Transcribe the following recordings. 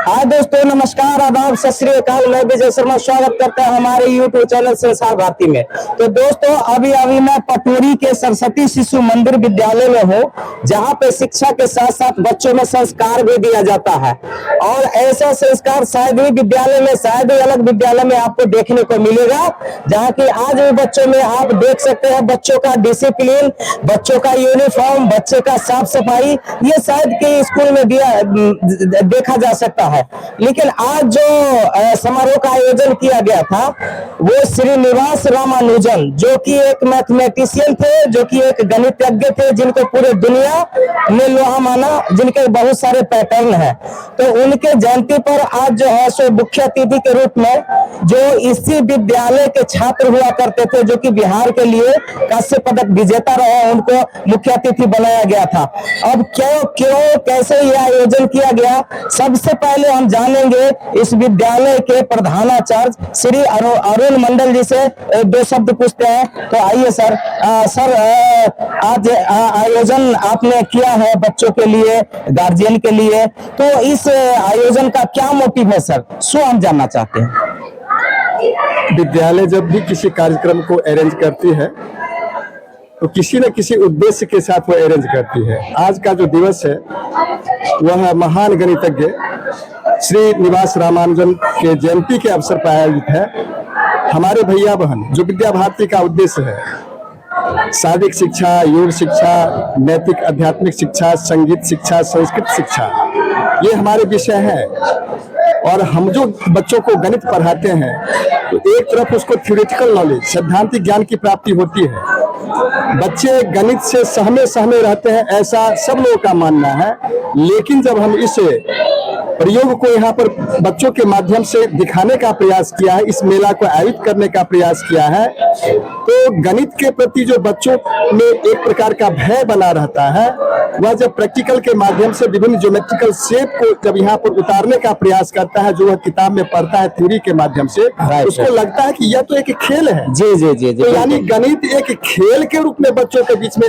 हाँ दोस्तों, नमस्कार, आदाब, सत श्री अकाल। मैं विजय शर्मा स्वागत करता हूँ हमारे यूट्यूब चैनल संसार भारती में। तो दोस्तों, अभी मैं पटोरी के सरस्वती शिशु मंदिर विद्यालय में हूँ, जहाँ पे शिक्षा के साथ साथ बच्चों में संस्कार भी दिया जाता है। और ऐसा संस्कार शायद ही विद्यालय में, शायद ही अलग विद्यालय में आपको देखने को मिलेगा, जहाँ की आज भी बच्चों में आप देख सकते हैं बच्चों का डिसिप्लिन, बच्चों का यूनिफॉर्म, बच्चे का साफ सफाई, ये शायद के स्कूल में देखा जा सकता है। लेकिन आज जो समारोह का आयोजन किया गया था, वो श्रीनिवास रामानुजन, जो कि एक मैथमेटिशियन थे, जो कि एक गणितज्ञ थे, जिनको पूरे दुनिया में लोहा माना, जिनके बहुत सारे पैटर्न हैं। तो उनके जयंती पर आज जो है सो मुख्य अतिथि के रूप में जो इसी विद्यालय के छात्र हुआ करते थे, जो कि बिहार के लिए कांस्य पदक विजेता रहे, उनको मुख्य अतिथि बनाया गया था। अब क्यों कैसे यह आयोजन किया गया, सबसे पहले हम जानेंगे इस विद्यालय के प्रधानाचार्य श्री अरुण मंडल जी से दो शब्द पूछते हैं। तो आइए सर। आज आयोजन आपने किया है बच्चों के लिए, गार्जियन के लिए, तो इस आयोजन का क्या मोटिव है सर, सो हम जानना चाहते हैं। विद्यालय जब भी किसी कार्यक्रम को अरेंज करती है तो किसी न किसी उद्देश्य के साथ वो अरेंज करती है। आज का जो दिवस है वह महान गणितज्ञ श्रीनिवास रामानुजन के जयंती के अवसर पर आयोजित है। हमारे भैया बहन, जो विद्या भारती का उद्देश्य है, शारीरिक शिक्षा, योग शिक्षा, नैतिक आध्यात्मिक शिक्षा, संगीत शिक्षा, संस्कृत शिक्षा, ये हमारे विषय हैं। और हम जो बच्चों को गणित पढ़ाते हैं तो एक तरफ उसको थ्योरेटिकल नॉलेज, सैद्धांतिक ज्ञान की प्राप्ति होती है। बच्चे गणित से सहमे रहते हैं, ऐसा सब लोगों का मानना है। लेकिन जब हम इस प्रयोग को यहाँ पर बच्चों के माध्यम से दिखाने का प्रयास किया है, इस मेला को आयोजित करने का प्रयास किया है, तो गणित के प्रति जो बच्चों में एक प्रकार का भय बना रहता है, वह जब प्रैक्टिकल के माध्यम से विभिन्न ज्योमेट्रिकल शेप को जब यहाँ पर उतारने का प्रयास करता है, जो वह किताब में पढ़ता है थ्योरी के माध्यम से, उसको लगता है कि यह तो एक खेल है। जी जी जी जी। तो यानी गणित एक खेल के रूप में बच्चों के बीच में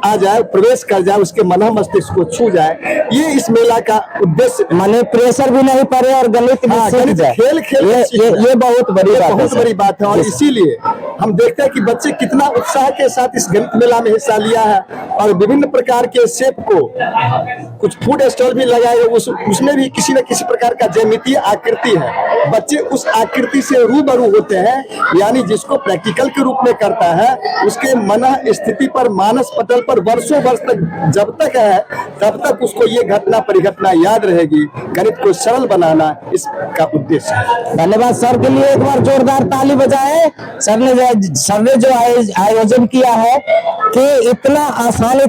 आ जाए, प्रवेश कर जाए, उसके मन मस्तिष्क को छू जाए, ये इस मेला का उद्देश्य। माने प्रेशर भी नहीं पड़े और गणित भी सीख जाए। ये बहुत बड़ी बात है। और इसीलिए हम देखते हैं कि बच्चे कितना उत्साह के साथ इस गणित मेला में हिस्सा लिया है। और विभिन्न प्रकार के शेप को, कुछ फूड स्टॉल भी लगाए, उसमें भी किसी न किसी प्रकार का ज्यामितीय आकृति है। बच्चे उस आकृति से रूबरू होते हैं, यानी जिसको प्रैक्टिकल के रूप में करता है, उसके मन स्थिति पर, मानस पटल पर वर्षों वर्ष तक जब तक है, तब तक उसको ये घटना परिघटना याद रहेगी। गणित को सरल बनाना इसका उद्देश्य है। धन्यवाद सर के लिए, एक बार जोरदार ताली बजाएं। सर ने जो आयोजन किया है कि इतना आसानी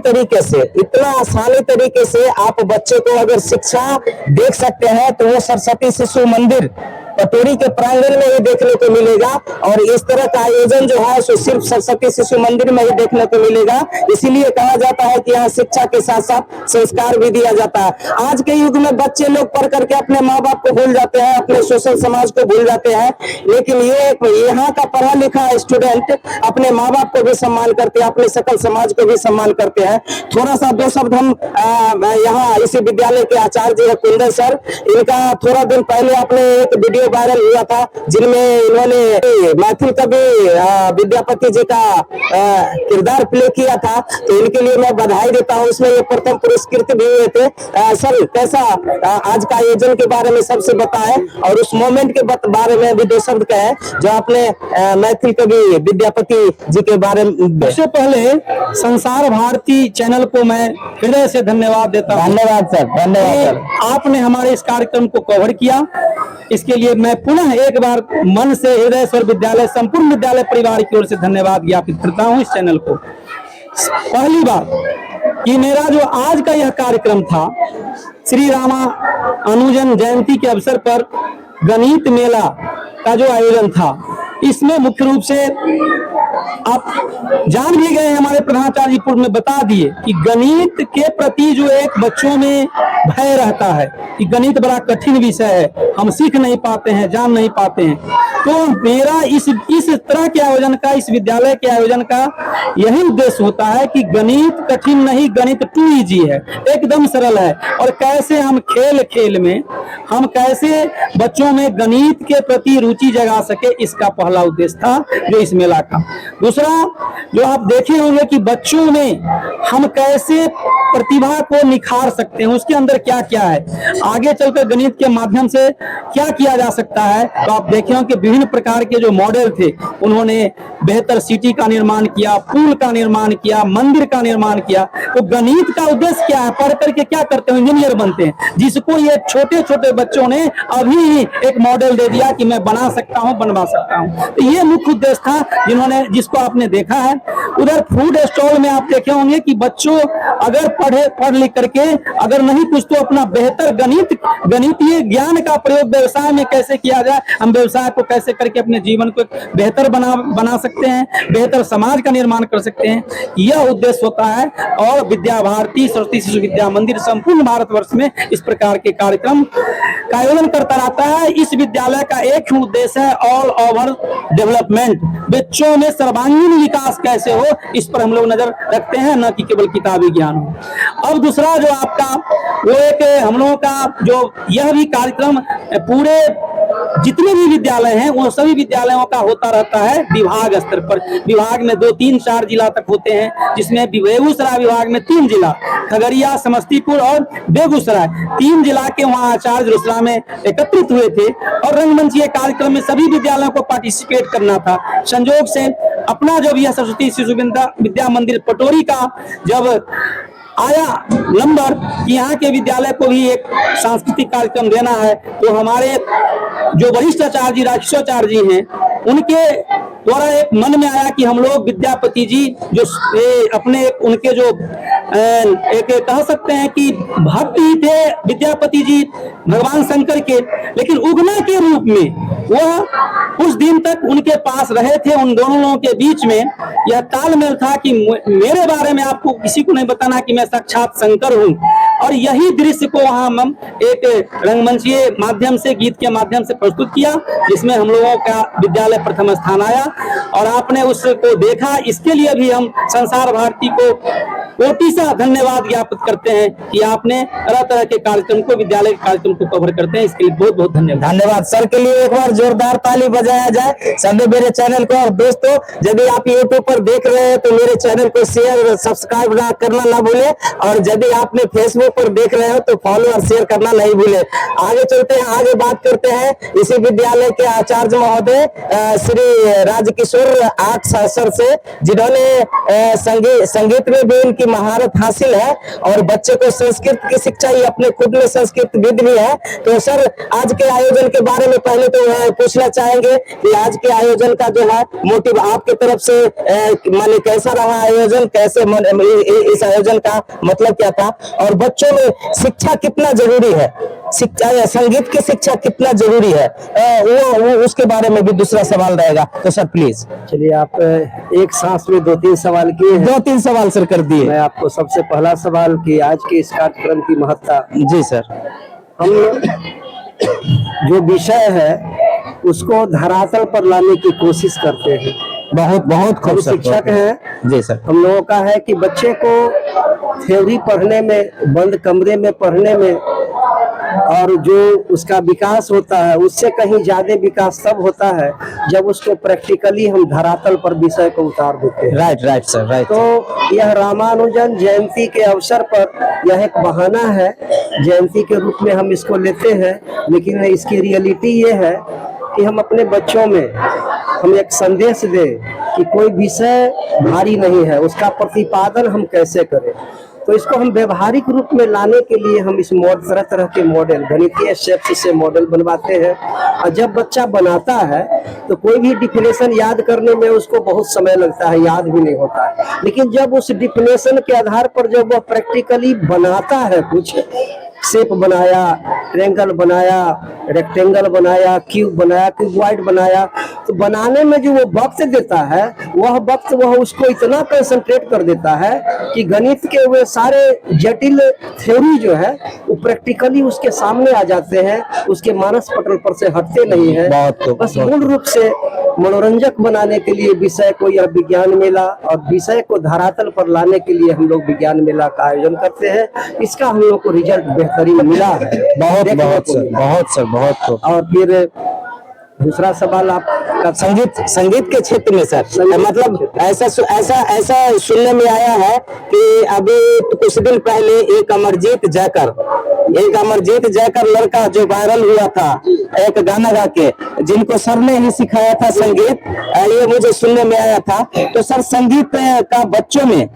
तरीके से आप बच्चे को अगर शिक्षा देख सकते हैं, तो वो सरस्वती शिशु मंदिर पटोरी के प्रांगण में ही देखने को मिलेगा। और इस तरह का आयोजन जो है सो सिर्फ सरस्वती शिशु मंदिर में ही देखने को मिलेगा। इसीलिए कहा जाता है कि यहाँ शिक्षा के साथ साथ संस्कार भी दिया जाता है। आज के युग में बच्चे लोग पढ़ करके अपने माँ बाप को भूल जाते हैं, अपने सोशल समाज को भूल जाते हैं, लेकिन ये यहाँ का पढ़ा लिखा स्टूडेंट अपने माँ बाप को भी सम्मान करते हैं, अपने सकल समाज को भी सम्मान करते हैं। थोड़ा सा दो शब्द हम यहाँ इसी विद्यालय के आचार्य है कुंदन सर, इनका थोड़ा दिन पहले आपने एक वीडियो वायरल हुआ था, जिनमें इन्होंने मैथिल कवि विद्यापति जी का किरदार प्ले किया था। तो इनके लिए मैं बधाई देता हूँ, उसमें ये प्रथम पुरस्कृत भी हुए थे। सर, कैसा आज का आयोजन के बारे में सबसे बताएं, और उस मोमेंट के बारे में भी दो शब्द कहें जो आपने मैथिल कवि विद्यापति जी के बारे में। सबसे पहले संसार भारती चैनल को मैं हृदय से धन्यवाद देता हूँ। धन्यवाद सर, धन्यवाद सर। आपने हमारे इस कार्यक्रम को कवर किया, इसके लिए मैं पुनः एक बार मन से, हृदय से विद्यालय, संपूर्ण विद्यालय परिवार की ओर से धन्यवाद ज्ञापित करता हूं इस चैनल को। पहली बात कि मेरा जो आज का यह कार्यक्रम था, श्री रामानुजन जयंती के अवसर पर गणित मेला का जो आयोजन था, इसमें मुख्य रूप से आप जान भी गए, हमारे प्रधानाचार्य पूर्व में बता दिए कि गणित के प्रति जो एक बच्चों में भय रहता है कि गणित बड़ा कठिन विषय है, हम सीख नहीं पाते हैं, जान नहीं पाते हैं। तो मेरा इस तरह के आयोजन का, इस विद्यालय के आयोजन का यही उद्देश्य होता है कि गणित कठिन नहीं, गणित टू इजी है, एकदम सरल है। और कैसे हम खेल खेल में हम कैसे बच्चों में गणित के प्रति रुचि जगा सके, इसका पहला उद्देश्य था जो इस मेला का। दूसरा जो आप देखे होंगे कि बच्चों में हम कैसे प्रतिभा को निखार सकते हैं, उसके अंदर क्या क्या है, आगे चलकर गणित के माध्यम से क्या किया जा सकता है। तो आप देखे होंगे कि विभिन्न प्रकार के जो मॉडल थे, उन्होंने बेहतर सिटी का निर्माण किया, पुल का निर्माण किया, मंदिर का निर्माण किया। तो गणित का उद्देश्य क्या है, पढ़ करके क्या करते हैं, इंजीनियर बनते हैं, जिसको ये छोटे छोटे बच्चों ने अभी ही एक मॉडल दे दिया कि मैं बना सकता हूं, बनवा सकता हूं। तो ये मुख्य उद्देश्य था जिसको आपने देखा है। उधर फूड स्टॉल में आप देखे होंगे कि बच्चों अगर पढ़ लिख करके अगर नहीं कुछ तो अपना बेहतर गणितीय ज्ञान का प्रयोग व्यवसाय में कैसे किया जाए, हम व्यवसाय को कैसे करके अपने जीवन को बेहतर बना सकते हैं, बेहतर समाज का निर्माण कर सकते हैं, यह उद्देश्य होता है। और विद्या भारती सरस्वती शिशु विद्या मंदिर संपूर्ण भारतवर्ष में इस प्रकार के कार्यक्रम का आयोजन करता रहता है। इस विद्यालय का एक ही उद्देश्य है, ऑल ओवर डेवलपमेंट, बच्चों में सर्वांगीण विकास कैसे हो, इस पर हम लोग नजर रखते हैं, न कि केवल किताबी ज्ञान हो। अब दूसरा जो आपका वो एक हम लोगों का जो यह भी कार्यक्रम पूरे जितने भी विद्यालय हैं वो सभी विद्यालयों का होता रहता है विभाग स्तर पर। विभाग में 2, 3, 4 जिला तक होते हैं, जिसमें बेगूसराय विभाग में 3 जिला, खगड़िया, समस्तीपुर और बेगूसराय, 3 जिला के वहाँ आचार्य रुसला में एकत्रित हुए थे। और रंगमंच कार्यक्रम में सभी विद्यालयों को पार्टिसिपेट करना था। संयोग से अपना जब यह सरस्वती शिशु विद्या मंदिर पटोरी का जब आया नंबर कि यहाँ के विद्यालय को भी एक सांस्कृतिक कार्यक्रम देना है, तो हमारे जो वरिष्ठ आचार्य जी, राकेशाचार्य जी हैं, उनके द्वारा एक मन में आया कि हम लोग विद्यापति जी जो अपने उनके जो एक कह सकते हैं कि भक्त ही थे विद्यापति जी भगवान शंकर के, लेकिन उगना के रूप में वह कुछ दिन तक उनके पास रहे थे। उन दोनों लोगों के बीच में यह तालमेल था कि मेरे बारे में आपको किसी को नहीं बताना कि मैं साक्षात शंकर हूँ। और यही दृश्य को वहां हम एक रंगमंचीय माध्यम से, गीत के माध्यम से प्रस्तुत किया, जिसमें हम लोगों का विद्यालय प्रथम स्थान आया और आपने उसको देखा। इसके लिए भी हम संसार भारती को कोटि सा धन्यवाद ज्ञापित करते हैं कि आपने तरह तरह के कार्यक्रम को, विद्यालय के कार्यक्रम को कवर करते हैं। इसके लिए बहुत बहुत धन्यवाद सर के लिए एक बार जोरदार ताली बजाया जाए सभी मेरे चैनल को। और दोस्तों, यदि आप यूट्यूब पर देख रहे हैं तो मेरे चैनल को शेयर सब्सक्राइब करना ना भूले, और यदि आपने फेसबुक पर देख रहे हो तो फॉलो और शेयर करना नहीं भूले। आगे चलते हैं, आगे बात करते हैं इसी विद्यालय के आचार्य महोदय श्री राजकिशोर आर्ट सर से, जिन्होंने संगीत में भी इनकी महारत हासिल है और बच्चे को संस्कृत की शिक्षा ही अपने खुद में संस्कृत विद भी है। तो सर, आज के आयोजन के बारे में पहले तो पूछना चाहेंगे कि आज के आयोजन का जो है मोटिव आपके तरफ से माने कैसा रहा आयोजन, कैसे इस आयोजन का मतलब क्या था, और बच्चों में शिक्षा कितना जरूरी है, शिक्षा संगीत की शिक्षा कितना जरूरी है, वो उसके बारे में भी दूसरा सवाल रहेगा। तो सर प्लीज। चलिए, आप एक सांस में 2-3 सवाल किए हैं। 2-3 सवाल सर कर दिए। मैं आपको सबसे पहला सवाल कि आज के इस कार्यक्रम की महत्ता। जी सर। हम जो विषय है उसको धरातल पर लाने की कोशिश करते हैं। बहुत खूब शिक्षक हैं। जी सर। हम लोगों का है कि बच्चे को थ्योरी पढ़ने में, बंद कमरे में पढ़ने में, और जो उसका विकास होता है उससे कहीं ज्यादा विकास तब होता है जब उसको प्रैक्टिकली हम धरातल पर विषय को उतार देते हैं। Right sir, right. तो यह रामानुजन जयंती के अवसर पर यह एक बहाना है, जयंती के रूप में हम इसको लेते हैं, लेकिन इसकी रियलिटी ये है कि हम अपने बच्चों में हम एक संदेश दें कि कोई विषय भारी नहीं है, उसका प्रतिपादन हम कैसे करें। तो इसको हम व्यवहारिक रूप में लाने के लिए हम इस तरह तरह के मॉडल, गणितीय शब्द से मॉडल बनवाते हैं। और जब बच्चा बनाता है तो कोई भी डिफिनेशन याद करने में उसको बहुत समय लगता है, याद भी नहीं होता है, लेकिन जब उस डिफिनेशन के आधार पर जब वह प्रैक्टिकली बनाता है, कुछ शेप बनाया, ट्रायंगल बनाया, रेक्टेंगल बनाया, क्यूब बनाया, क्यूबॉइड बनाया, तो बनाने में जो वो वक्त देता है, वह वक्त वह उसको इतना कंसंट्रेट कर देता है कि गणित के वे सारे जटिल थ्योरी जो है वो प्रैक्टिकली उसके सामने आ जाते हैं, उसके मानस पटल पर से हटते नहीं है। बस मूल रूप से मनोरंजक बनाने के लिए विषय को यह विज्ञान मेला और विषय को धरातल पर लाने के लिए हम लोग विज्ञान मेला का आयोजन करते हैं। इसका हम लोग को रिजल्ट बेहतरीन मिला है। बहुत सर। और फिर दूसरा सवाल आपका संगीत के क्षेत्र में सर, मतलब ऐसा सुनने में आया है कि अभी कुछ दिन पहले एक अमरजीत जयकर लड़का जो वायरल हुआ था एक गाना गा के, जिनको सर ने ही सिखाया था संगीत, ये मुझे सुनने में आया था। तो सर संगीत का बच्चों में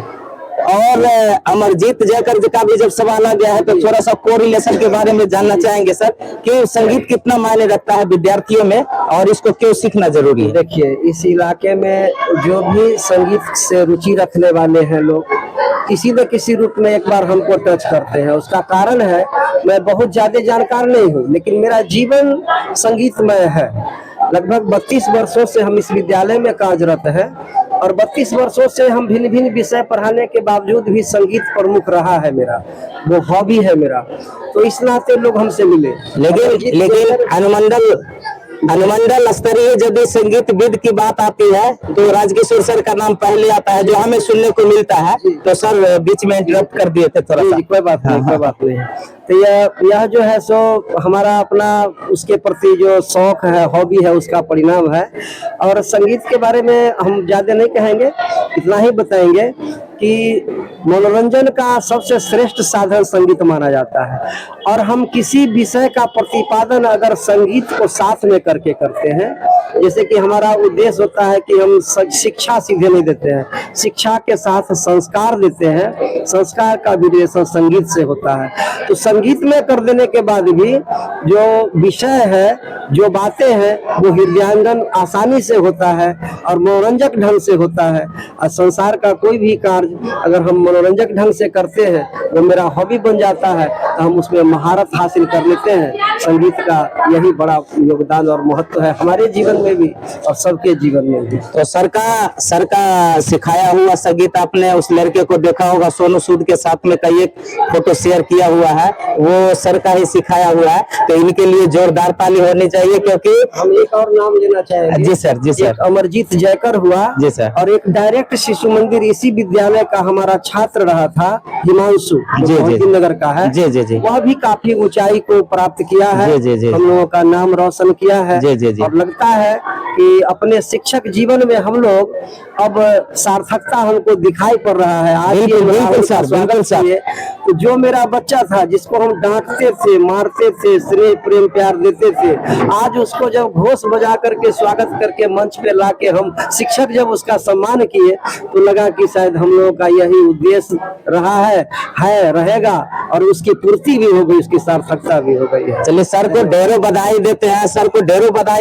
और अमरजीत जयकर जी का भी जब सवाल आ गया है तो थोड़ा सा कोरिलेशन के बारे में जानना चाहेंगे सर कि संगीत कितना मायने रखता है विद्यार्थियों में और इसको क्यों सीखना जरूरी है। देखिए, इस इलाके में जो भी संगीत से रुचि रखने वाले हैं लोग किसी न किसी रूप में एक बार हमको टच करते हैं। उसका कारण है, मैं बहुत ज्यादा जानकार नहीं हूँ, लेकिन मेरा जीवन संगीतमय है। लगभग 32 वर्षों से हम इस विद्यालय में कार्यरत हैं और 32 वर्षों से हम भिन्न भिन्न विषय पढ़ाने के बावजूद भी संगीत प्रमुख रहा है मेरा, वो हॉबी है मेरा। तो इस नाते लोग हमसे मिले। लेकिन अनुमंडल स्तरीय जब भी संगीत विद की बात आती है तो राजकिशोर सर का नाम पहले आता है, जो हमें सुनने को मिलता है। तो सर बीच में इंटरप्ट कर दिए थे थोड़ा सा। कोई बात नहीं। तो यह जो है सो हमारा अपना उसके प्रति जो शौक है, हॉबी है, उसका परिणाम है। और संगीत के बारे में हम ज्यादा नहीं कहेंगे, इतना ही बताएंगे कि मनोरंजन का सबसे श्रेष्ठ साधन संगीत माना जाता है। और हम किसी विषय का प्रतिपादन अगर संगीत को साथ में करके करते हैं, जैसे कि हमारा उद्देश्य होता है कि हम शिक्षा सीधे नहीं देते हैं, शिक्षा के साथ संस्कार देते हैं। संस्कार का भी रिलेशन संगीत से होता है। तो संगीत में कर देने के बाद भी जो विषय है, जो बातें हैं, वो हृदयांगन आसानी से होता है और मनोरंजक ढंग से होता है। और संसार का कोई भी कार्य अगर हम मनोरंजक ढंग से करते हैं, वो मेरा हॉबी बन जाता है, तो हम उसमें महारत हासिल कर लेते हैं। संगीत का यही बड़ा योगदान और महत्व है हमारे जीवन में भी और सबके जीवन में भी। तो सर का सिखाया हुआ संगीत आपने उस लड़के को देखा होगा, सोनू सूद के साथ में कई एक फोटो शेयर किया हुआ है, वो सर का ही सिखाया हुआ है। तो इनके लिए जोरदार ताली होनी चाहिए, क्योंकि हम एक और नाम लेना चाहेंगे। जी सर। अमरजीत जयकर हुआ जी सर, और एक डायरेक्ट शिशु मंदिर इसी विद्यालय का हमारा छात्र रहा था हिमांशु, जो नगर का है। जी। वह भी काफी ऊंचाई को प्राप्त किया है। जी। हम लोगों का नाम रोशन किया है। जी। और लगता है कि अपने शिक्षक जीवन में हम लोग अब सार्थकता हमको दिखाई पड़ रहा है। आज बिल्कुल सर। तो जो मेरा बच्चा था, जिसको हम डांटते थे, मारते थे, स्नेह प्रेम प्यार देते थे, आज उसको जब घोष बजा करके स्वागत करके मंच पे लाके हम शिक्षक जब उसका सम्मान किए, तो लगा कि शायद हम लोगों का यही उद्देश्य रहा है रहेगा और उसकी पूर्ति भी हो गई, उसकी सार्थकता भी हो गई है। चलिए, सर को ढेरों बधाई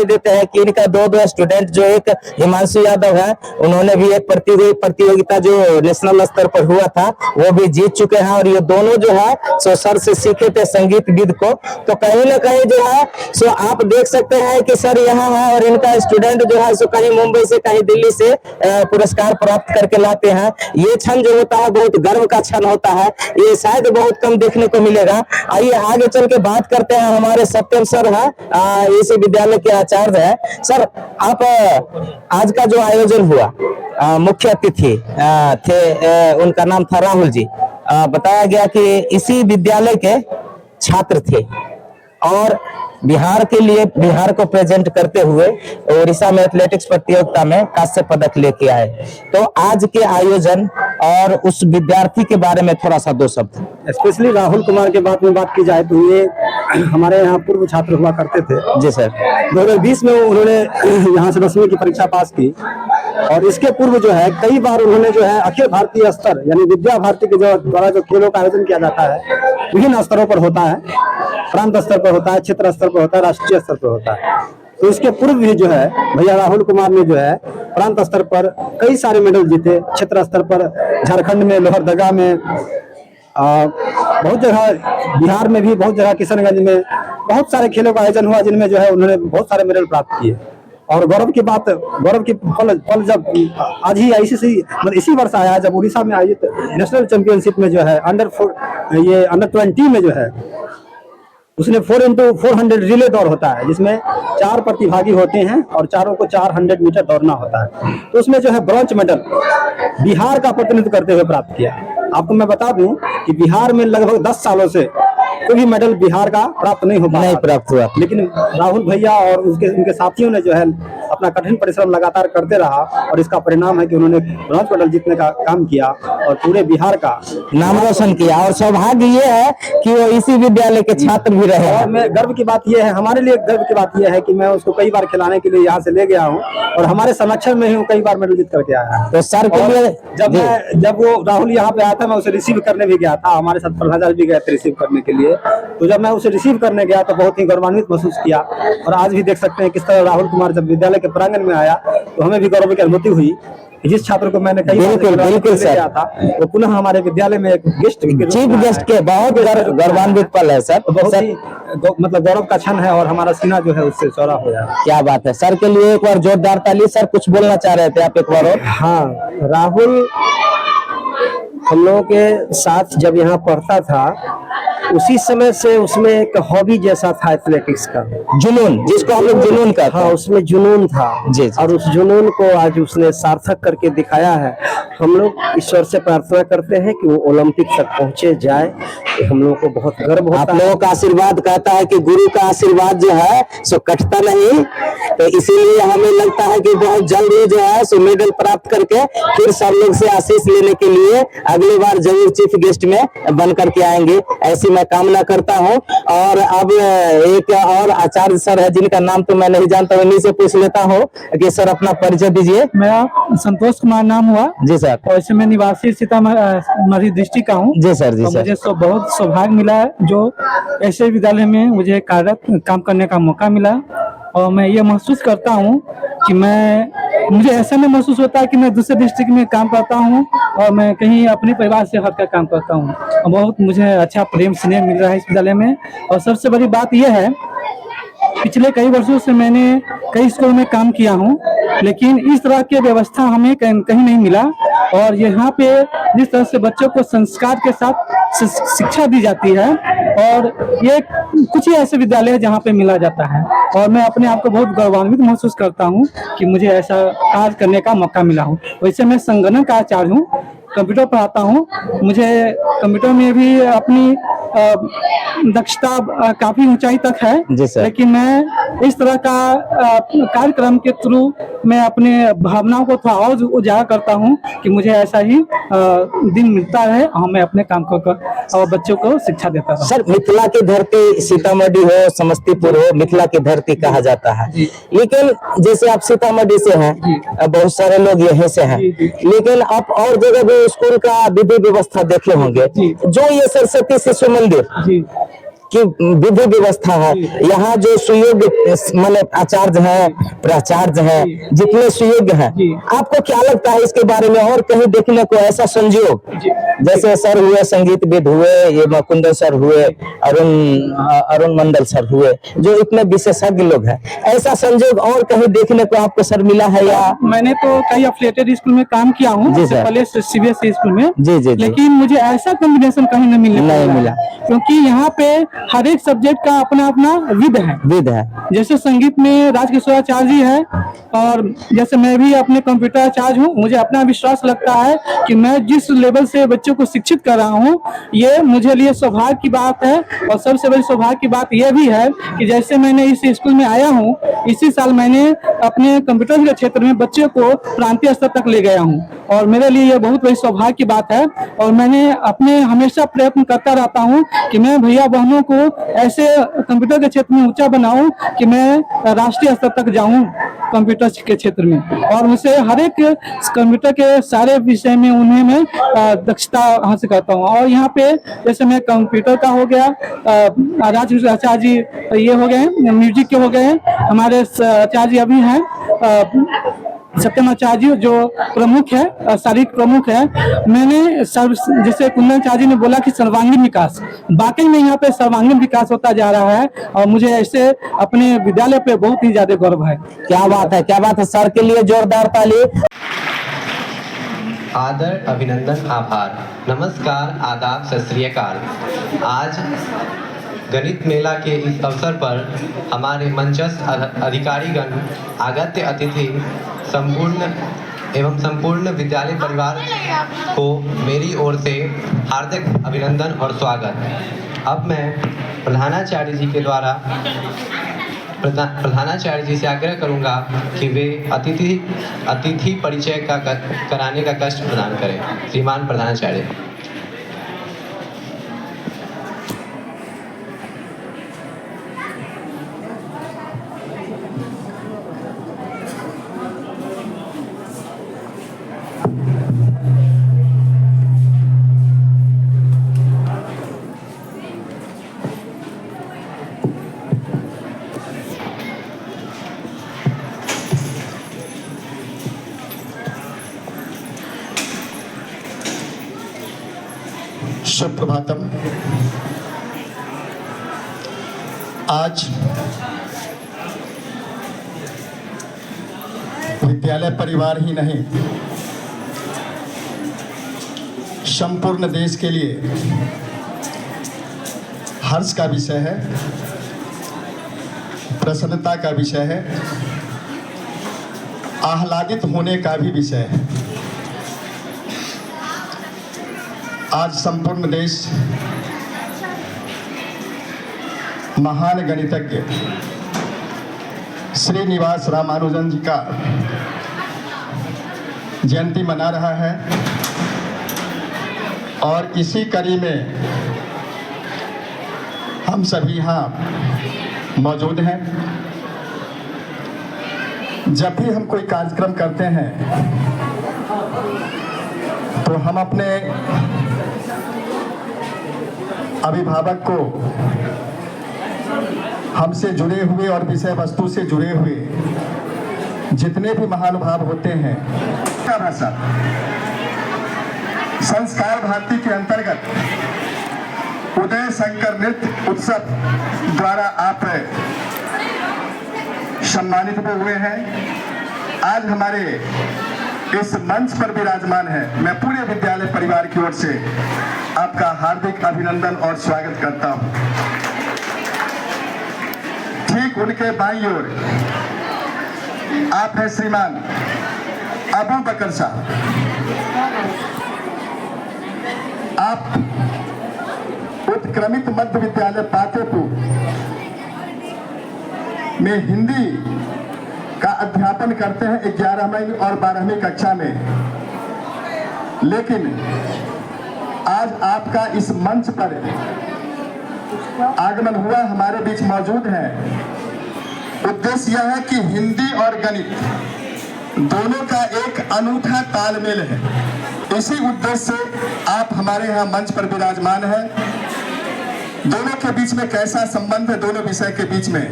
देते हैं कि इनका दो स्टूडेंट, जो एक हिमांशु यादव है, उन्होंने भी एक प्रतियोगिता जो नेशनल स्तर पर हुआ था वो भी जीत चुके हैं। और ये दोनों जो है सो सर से सीखे थे संगीत विद को। तो कहीं ना कहीं जो है सो आप देख सकते हैं कि सर यहाँ है और इनका स्टूडेंट जो है सो कहीं मुंबई से कहीं दिल्ली से पुरस्कार प्राप्त करके लाते हैं। ये क्षण जो होता है बहुत गर्व का क्षण होता है, ये शायद बहुत कम देखने को मिलेगा। आइए आगे चल के बात करते हैं। हमारे सत्यम सर है, इसी विद्यालय के आचार्य है। सर, आप आज का जो आयोजन हुआ, मुख्य अतिथि थे, उनका नाम था राहुल जी। बताया गया कि इसी विद्यालय के छात्र थे और बिहार के लिए, बिहार को प्रेजेंट करते हुए ओडिशा में एथलेटिक्स प्रतियोगिता में कांस्य पदक लेके आए। तो आज के आयोजन और उस विद्यार्थी के बारे में थोड़ा सा दो शब्द। स्पेशली राहुल कुमार के बात में बात की जाए तो ये हमारे यहाँ पूर्व छात्र हुआ करते थे। जी सर। 2020 में उन्होंने यहाँ से 10वीं की परीक्षा पास की और इसके पूर्व जो है कई बार उन्होंने जो है अखिल भारतीय स्तर यानी विद्या भारती के द्वारा जो खेलों का आयोजन किया जाता है, विभिन्न स्तरों पर होता है, प्रांत स्तर पर होता है, क्षेत्र स्तर पर होता है, राष्ट्रीय स्तर पर होता है। तो इसके पूर्व भी जो है भैया राहुल कुमार ने जो है प्रांत स्तर पर कई सारे मेडल जीते। क्षेत्र स्तर पर झारखंड में, लोहरदगा में, बहुत जगह बिहार में भी, बहुत जगह किशनगंज में बहुत सारे खेलों का आयोजन हुआ, जिनमें जो है उन्होंने बहुत सारे मेडल प्राप्त किए। और गौरव की पल जब आज ही आईसीसी मतलब इसी वर्ष आया जब उड़ीसा में आयोजित नेशनल चैंपियनशिप में जो है अंडर 20 में जो है उसने 4x400 रिले दौड़ होता है जिसमें 4 प्रतिभागी होते हैं और चारों को 400 मीटर दौड़ना होता है। तो उसमें जो है ब्रॉन्ज मेडल बिहार का प्रतिनिधित्व करते हुए प्राप्त किया। आपको मैं बता दूं कि बिहार में लगभग 10 सालों से कोई भी मेडल बिहार का प्राप्त नहीं प्राप्त हुआ, लेकिन राहुल भैया और उनके साथियों ने जो है अपना कठिन परिश्रम लगातार करते रहा और इसका परिणाम है कि उन्होंने ब्रॉन्ज मेडल जीतने का काम किया और पूरे बिहार का नाम रोशन किया। और सौभाग्य ये है कि वो इसी विद्यालय के छात्र भी रहे। और मैं गर्व की बात यह है, हमारे लिए गर्व की बात यह है कि मैं उसको कई बार खिलाने के लिए यहाँ से ले गया हूँ और हमारे संरक्षण में ही वो कई बार मेडल जीत करके आया। तो सर के लिए जब वो राहुल यहाँ पे आया था मैं उसे रिसीव करने भी गया था, हमारे साथ प्रधान भी गए थे रिसीव करने के लिए। तो जब मैं उसे रिसीव करने गया तो बहुत ही गौरवान्वित महसूस किया और आज भी देख सकते हैं किस तरह राहुल कुमार जब विद्यालय के प्रांगण में आया तो हमें भी गौरव की अनुभूति हुई। जिस छात्र को मैंने कई बिल्कुल सर था वो पुनः हमारे विद्यालय में एक चीफ गेस्ट के बहुत गौरवान्वित पल है सर। बहुत ही मतलब गौरव का क्षण है और हमारा सीना जो है उससे चौड़ा हो जाए। क्या बात है सर के लिए एक बार जोरदार ताली। सर कुछ बोलना चाह रहे थे आप एक बार और? हाँ, राहुल हम लोगों के साथ जब यहाँ पढ़ता था उसी समय से उसमें एक हॉबी जैसा था एथलेटिक्स का, जुनून, जिसको हम लोग जुनून कहते हैं। हाँ, उसमें जुनून था जी। और उस जुनून को आज उसने सार्थक करके दिखाया है। हम लोग ईश्वर से प्रार्थना करते हैं कि वो ओलंपिक तक पहुंचे जाए। हम लोगों को बहुत गर्व होता है। आप लोगों का आशीर्वाद कहता है कि गुरु का आशीर्वाद जो है सो कटता नहीं, तो इसीलिए हमें लगता है कि बहुत जल्द ही जो है सो मेडल प्राप्त करके फिर सब लोग से आशीष लेने के लिए अगली बार जरूर चीफ गेस्ट में बन करके आएंगे, ऐसी मैं कामना करता हूं। और अब एक और आचार्य सर है जिनका नाम तो मैं नहीं जानता, उन्हीं से पूछ लेता हूं कि सर अपना परिचय दीजिए। मेरा संतोष कुमार नाम हुआ जी सर। और इसमें मैं निवासी सीतामढ़ी डिस्ट्रिक्ट का हूँ। जी सर। जी सर। मुझे बहुत सौभाग्य मिला है जो ऐसे विद्यालय में मुझे कार्यरत काम करने का मौका मिला और मैं ये महसूस करता हूँ कि मुझे ऐसा नहीं महसूस होता है कि मैं दूसरे डिस्ट्रिक्ट में काम करता हूँ और मैं कहीं अपने परिवार से हटकर काम करता हूँ। बहुत मुझे अच्छा प्रेम स्नेह मिल रहा है इस विद्यालय में। और सबसे बड़ी बात यह है, पिछले कई वर्षों से मैंने कई स्कूल में काम किया हूँ लेकिन इस तरह की व्यवस्था हमें कहीं नहीं मिला। और यहाँ पे जिस तरह से बच्चों को संस्कार के साथ शिक्षा दी जाती है और ये कुछ ही ऐसे विद्यालय है जहाँ पे मिला जाता है और मैं अपने आप को बहुत गौरवान्वित महसूस करता हूँ कि मुझे ऐसा कार्य करने का मौका मिला हो। वैसे मैं संगणक का आचार्य हूँ, कंप्यूटर पढ़ाता हूँ। मुझे कंप्यूटर में भी अपनी दक्षता काफी ऊंचाई तक है, लेकिन मैं इस तरह का कार्यक्रम के थ्रू मैं अपने भावनाओं को थोड़ा और उजागर करता हूँ कि मुझे ऐसा ही दिन मिलता है और मैं अपने काम को और बच्चों को शिक्षा देता हूँ। सर मिथिला की धरती सीतामढ़ी हो, समस्तीपुर हो, मिथिला की धरती कहा जाता है, लेकिन जैसे आप सीतामढ़ी से हैं, बहुत सारे लोग यहीं से हैं, लेकिन आप और जगह भी स्कूल का विधि व्यवस्था देखे होंगे। जो ये सरस्वती शिशु मंदिर की विधि व्यवस्था है, यहाँ जो सुयोग्य मतलब आचार्य है, प्राचार्य है, जितने सुयोग्य हैं, आपको क्या लगता है इसके बारे में? और कहीं देखने को ऐसा संयोग, जैसे सर हुए संगीतविद हुए, ये मुकुंदन सर हुए, अरुण मंडल सर हुए, जो इतने विशेषज्ञ लोग हैं, ऐसा संयोग और कहीं देखने को आपको सर मिला है? या मैंने तो कई एफिलिएटेड स्कूल में काम किया हूँ, पहले सीबीएसई स्कूल में, लेकिन मुझे ऐसा कॉम्बिनेशन कहीं नहीं मिला, क्योंकि यहाँ पे हर एक सब्जेक्ट का अपना अपना विध है। जैसे संगीत में राजकिशोराचार्य जी है और जैसे मैं भी अपने कंप्यूटर आचार्य हूँ। मुझे अपना विश्वास लगता है कि मैं जिस लेवल से बच्चों को शिक्षित कर रहा हूँ, ये मुझे लिए सौभाग्य की बात है। और सबसे बड़ी सौभाग्य की बात यह भी है कि जैसे मैंने इस स्कूल में आया हूँ, इसी साल मैंने अपने कंप्यूटर के क्षेत्र में बच्चों को प्रांतीय स्तर तक ले गया हूँ और मेरे लिए यह बहुत बड़ी सौभाग्य की बात है। और मैंने अपने हमेशा प्रयत्न करता रहता हूँ कि मैं भैया बहनों को ऐसे कंप्यूटर के क्षेत्र में ऊंचा बनाऊं कि मैं राष्ट्रीय स्तर तक जाऊं कंप्यूटर के क्षेत्र में, और उनसे हर एक कंप्यूटर के सारे विषय में उन्हें मैं दक्षता हासिल करता हूं। और यहाँ पे जैसे मैं कंप्यूटर का हो गया, राजकिशोराचार्य जी ये हो गए, म्यूजिक के हो गए, हमारे आचार्य जी अभी हैं सत्यमाचार्य जी जो प्रमुख है, शारीरिक प्रमुख है, मैंने जैसे कुंदनाचार्य जी ने बोला कि सर्वांगीण विकास, वाकई में यहाँ पे सर्वांगीण विकास होता जा रहा है और मुझे ऐसे अपने विद्यालय पे बहुत ही ज्यादा गर्व है। क्या बात है, क्या बात है। सर के लिए जोरदार ताली। आदर, अभिनंदन, आभार, नमस्कार, आदाब, सत श्री अकाल। आज गणित मेला के इस अवसर पर हमारे मंचस्थ अधिकारीगण, आगत्य अतिथि, संपूर्ण विद्यालय परिवार को मेरी ओर से हार्दिक अभिनंदन और स्वागत। अब मैं प्रधानाचार्य जी के द्वारा प्रधानाचार्य जी से आग्रह करूंगा कि वे अतिथि परिचय का कराने का कष्ट प्रदान करें। श्रीमान प्रधानाचार्य। सुप्रभातम। आज विद्यालय परिवार ही नहीं, संपूर्ण देश के लिए हर्ष का विषय है, प्रसन्नता का विषय है, आह्लादित होने का भी विषय है। आज संपूर्ण देश महान गणितज्ञ श्रीनिवास रामानुजन जी का जयंती मना रहा है और इसी कड़ी में हम सभी यहाँ मौजूद हैं। जब भी हम कोई कार्यक्रम करते हैं तो हम अपने अभिभावक को हमसे जुड़े हुए और विषय वस्तु से जुड़े हुए जितने भी महानुभाव होते हैं, भाषा संस्कार भारती के अंतर्गत उदय शंकर नृत्य उत्सव द्वारा आप सम्मानित हुए हैं। आज हमारे इस मंच पर विराजमान है। मैं पूरे विद्यालय परिवार की ओर से आपका हार्दिक अभिनंदन और स्वागत करता हूं। ठीक उनके बाईं ओर आप हैं श्रीमान अबू बकर साहब। आप उत्क्रमित मध्य विद्यालय पातेपुर में हिंदी का अध्यापन करते हैं 11वीं और 12वीं कक्षा में, लेकिन आज आपका इस मंच पर आगमन हुआ, हमारे बीच मौजूद है। उद्देश्य यह है कि हिंदी और गणित दोनों का एक अनूठा तालमेल है। इसी उद्देश्य से आप हमारे यहाँ मंच पर विराजमान हैं। दोनों के बीच में कैसा संबंध है, दोनों विषय के बीच में,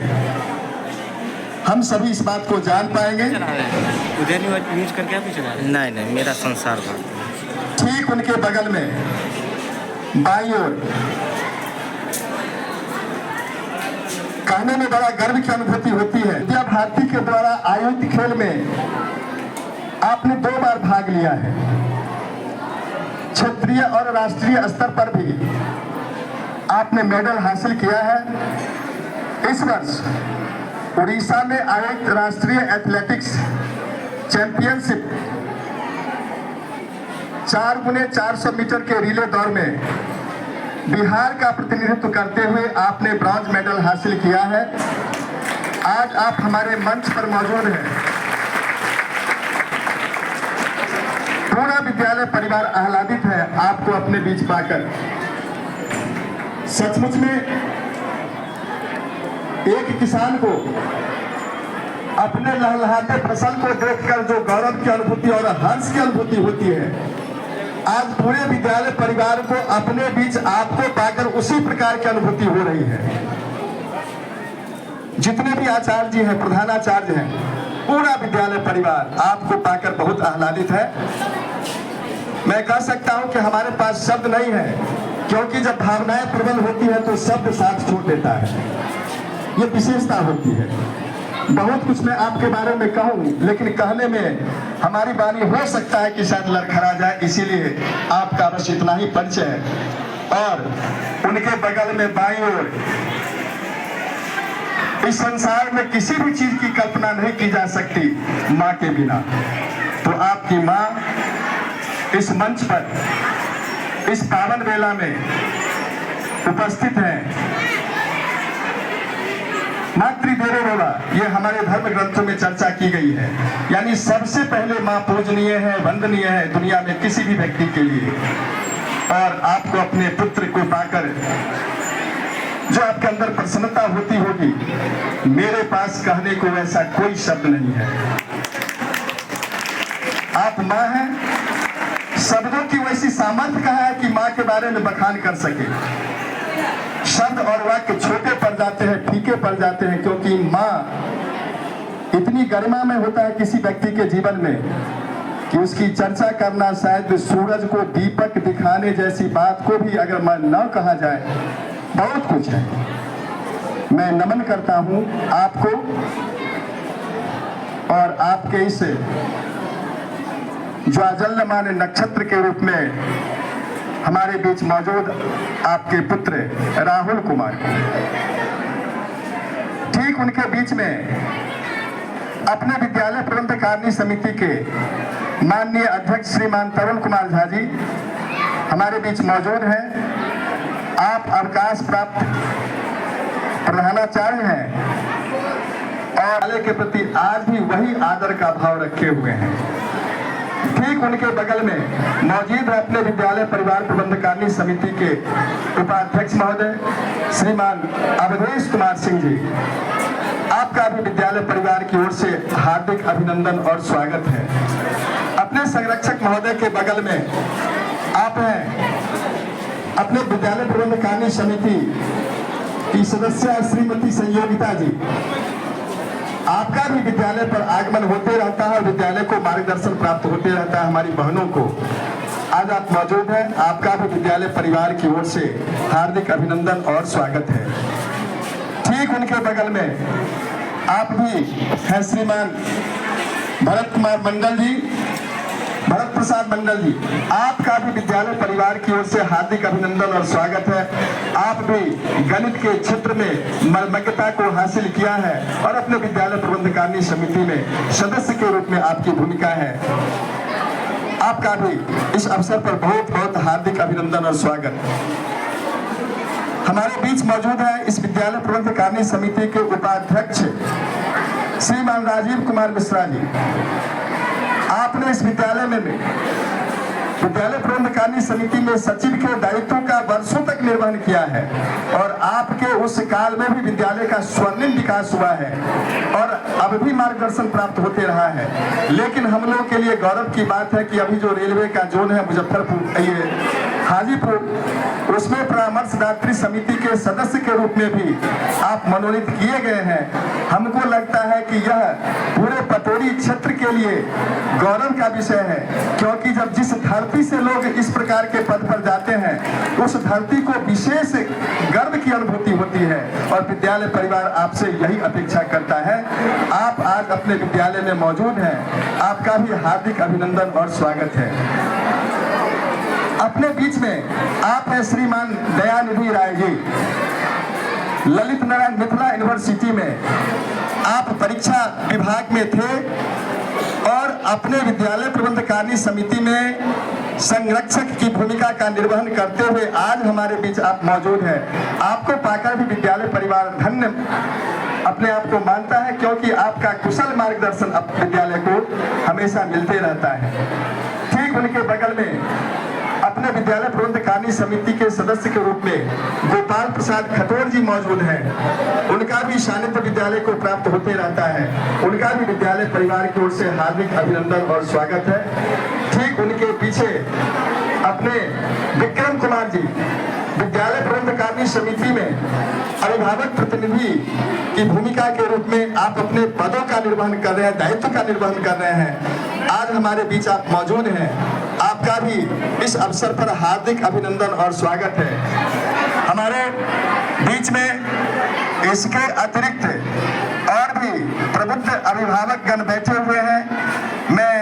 हम सभी इस बात को जान पाएंगे। नहीं, मेरा संसार भारती। ठीक उनके बगल में बाईं ओर कहने में बड़ा गर्व की अनुभूति होती है। विद्या भारती के द्वारा आयोजित खेल में आपने 2 बार भाग लिया है। क्षेत्रीय और राष्ट्रीय स्तर पर भी आपने मेडल हासिल किया है। इस वर्ष उड़ीसा में आयोजित राष्ट्रीय एथलेटिक्स चैंपियनशिप 4x400 मीटर के रिले दौड़ में बिहार का प्रतिनिधित्व करते हुए आपने ब्रॉन्ज मेडल हासिल किया है। आज आप हमारे मंच पर मौजूद हैं। पूरा विद्यालय परिवार आह्लादित है आपको अपने बीच पाकर। सचमुच में एक किसान को अपने लहलहाते फसल को देखकर जो गौरव की अनुभूति और हर्ष की अनुभूति होती है, आज पूरे विद्यालय परिवार को अपने बीच आपको पाकर उसी प्रकार की अनुभूति हो रही है। जितने भी आचार्य जी हैं, प्रधानाचार्य हैं, पूरा विद्यालय परिवार आपको पाकर बहुत आह्लादित है। मैं कह सकता हूं कि हमारे पास शब्द नहीं है, क्योंकि जब भावनाएं प्रबल होती है तो शब्द साथ छोड़ देता है। ये विशेषता होती है। बहुत कुछ मैं आपके बारे में कहूं, लेकिन कहने में हमारी वाणी हो सकता है कि शायद लड़खड़ा जाए, इसीलिए आपका बस इतना ही परिचय है। और उनके बगल में बाईं ओर, इस संसार में किसी भी चीज की कल्पना नहीं की जा सकती माँ के बिना। तो आपकी माँ इस मंच पर इस पावन वेला में उपस्थित हैं। मातृदेवो भव, ये हमारे धर्म ग्रंथों में चर्चा की गई है, यानी सबसे पहले माँ पूजनीय है, वंदनीय है दुनिया में किसी भी व्यक्ति के लिए। और आपको अपने पुत्र को पाकर जो आपके अंदर प्रसन्नता होती होगी, मेरे पास कहने को ऐसा कोई शब्द नहीं है। आप माँ हैं, शब्दों की वैसी सामर्थ्य कहाँ है कि माँ के बारे में बखान कर सके। शब्द और वाक्य छोटे पड़ जाते हैं, फीके पड़ जाते हैं, क्योंकि माँ इतनी गरिमा में होता है किसी व्यक्ति के जीवन में कि उसकी चर्चा करना शायद सूरज को दीपक दिखाने जैसी बात को भी अगर मैं न कहा जाए, बहुत कुछ है। मैं नमन करता हूं आपको और आपके इस ज्वाजल्यमान नक्षत्र के रूप में हमारे बीच मौजूद आपके पुत्र राहुल कुमार को। ठीक उनके बीच में अपने विद्यालय प्रबंध कार्य समिति के माननीय अध्यक्ष श्रीमान तरुण कुमार झा जी हमारे बीच मौजूद हैं। आप अवकाश प्राप्त प्रधानाचार्य हैं और विद्यालय के प्रति आज भी वही आदर का भाव रखे हुए हैं। ठीक उनके बगल में मौजूद है अपने विद्यालय परिवार प्रबंध कार्य समिति के उपाध्यक्ष महोदय श्रीमान अवधेश कुमार सिंह जी। आपका भी विद्यालय परिवार की ओर से हार्दिक अभिनंदन और स्वागत है। अपने संरक्षक महोदय के बगल में आप हैं अपने विद्यालय प्रबंध कार्य समिति की सदस्य श्रीमती संयोगिता जी। आपका भी विद्यालय पर आगमन होते रहता है और विद्यालय को मार्गदर्शन प्राप्त होते रहता है हमारी बहनों को। आज आप मौजूद हैं, आपका भी विद्यालय परिवार की ओर से हार्दिक अभिनंदन और स्वागत है। ठीक उनके बगल में आप भी हैं श्रीमान भरत कुमार मंडल जी, भरत प्रसाद मंडल जी। आपका भी विद्यालय परिवार की ओर से हार्दिक अभिनंदन और स्वागत है। आप भी गणित के क्षेत्र में मर्मज्ञता को हासिल किया है और अपने विद्यालय प्रबंध कार्य समिति में सदस्य के रूप में आपकी भूमिका है। आपका भी इस अवसर पर बहुत बहुत हार्दिक अभिनंदन और स्वागत। हमारे बीच मौजूद है इस विद्यालय प्रबंध कार्य समिति के उपाध्यक्ष श्रीमान राजीव कुमार मिश्रा जी। आपने इस विद्यालय में विद्यालय प्रबंध कार्य समिति में सचिव के दायित्व का वर्षों तक निर्वहन किया है और आपके उस काल में भी विद्यालय का स्वर्णिम विकास हुआ है और अब भी मार्गदर्शन प्राप्त होते रहा है। लेकिन हम लोग के लिए गौरव की बात है कि अभी जो रेलवे का जोन है मुजफ्फरपुर, ये हाजीपुर, उसमें परामर्शदात्री समिति के सदस्य के रूप में भी आप मनोनीत किए गए हैं। हमको लगता है कि यह पूरे पटोरी क्षेत्र के लिए गौरव का विषय है, क्योंकि जब जिस धरती से लोग इस प्रकार के पद पर जाते हैं उस धरती को विशेष गर्व की अनुभूति होती है और विद्यालय परिवार आपसे यही अपेक्षा करता है। आप आज अपने विद्यालय में मौजूद हैं, आपका भी हार्दिक अभिनंदन और स्वागत है। अपने बीच में आप हैं श्रीमान दयानिधि राय जी। ललित नारायण मिथिला यूनिवर्सिटी में आप परीक्षा विभाग में थे और अपने विद्यालय प्रबंध कार्य समिति में संरक्षक की भूमिका का निर्वहन करते हुए आज हमारे बीच आप मौजूद हैं। आपको पाकर भी विद्यालय परिवार धन्य अपने आप को मानता है, क्योंकि आपका कुशल मार्गदर्शन विद्यालय को हमेशा मिलते रहता है। ठीक उनके बगल में अपने विद्यालय प्रबंध कार्य समिति के सदस्य के रूप में गोपाल प्रसाद खटोर जी मौजूद हैं। उनका भी सानिध्य विद्यालय को प्राप्त होते रहता है। उनका भी विद्यालय परिवार की ओर से हार्दिक अभिनंदन और स्वागत है। ठीक उनके पीछे अपने विक्रम कुमार जी विद्यालय प्रबंध निगरानी समिति में अभिभावक प्रतिनिधि की भूमिका के रूप में आप अपने पदों का निर्वहन कर रहे हैं, दायित्व का निर्वहन कर रहे हैं। आज हमारे बीच आप मौजूद हैं, आपका भी इस अवसर पर हार्दिक अभिनंदन और स्वागत है। हमारे बीच में इसके अतिरिक्त और भी प्रबुद्ध अभिभावक गण बैठे हुए हैं। मैं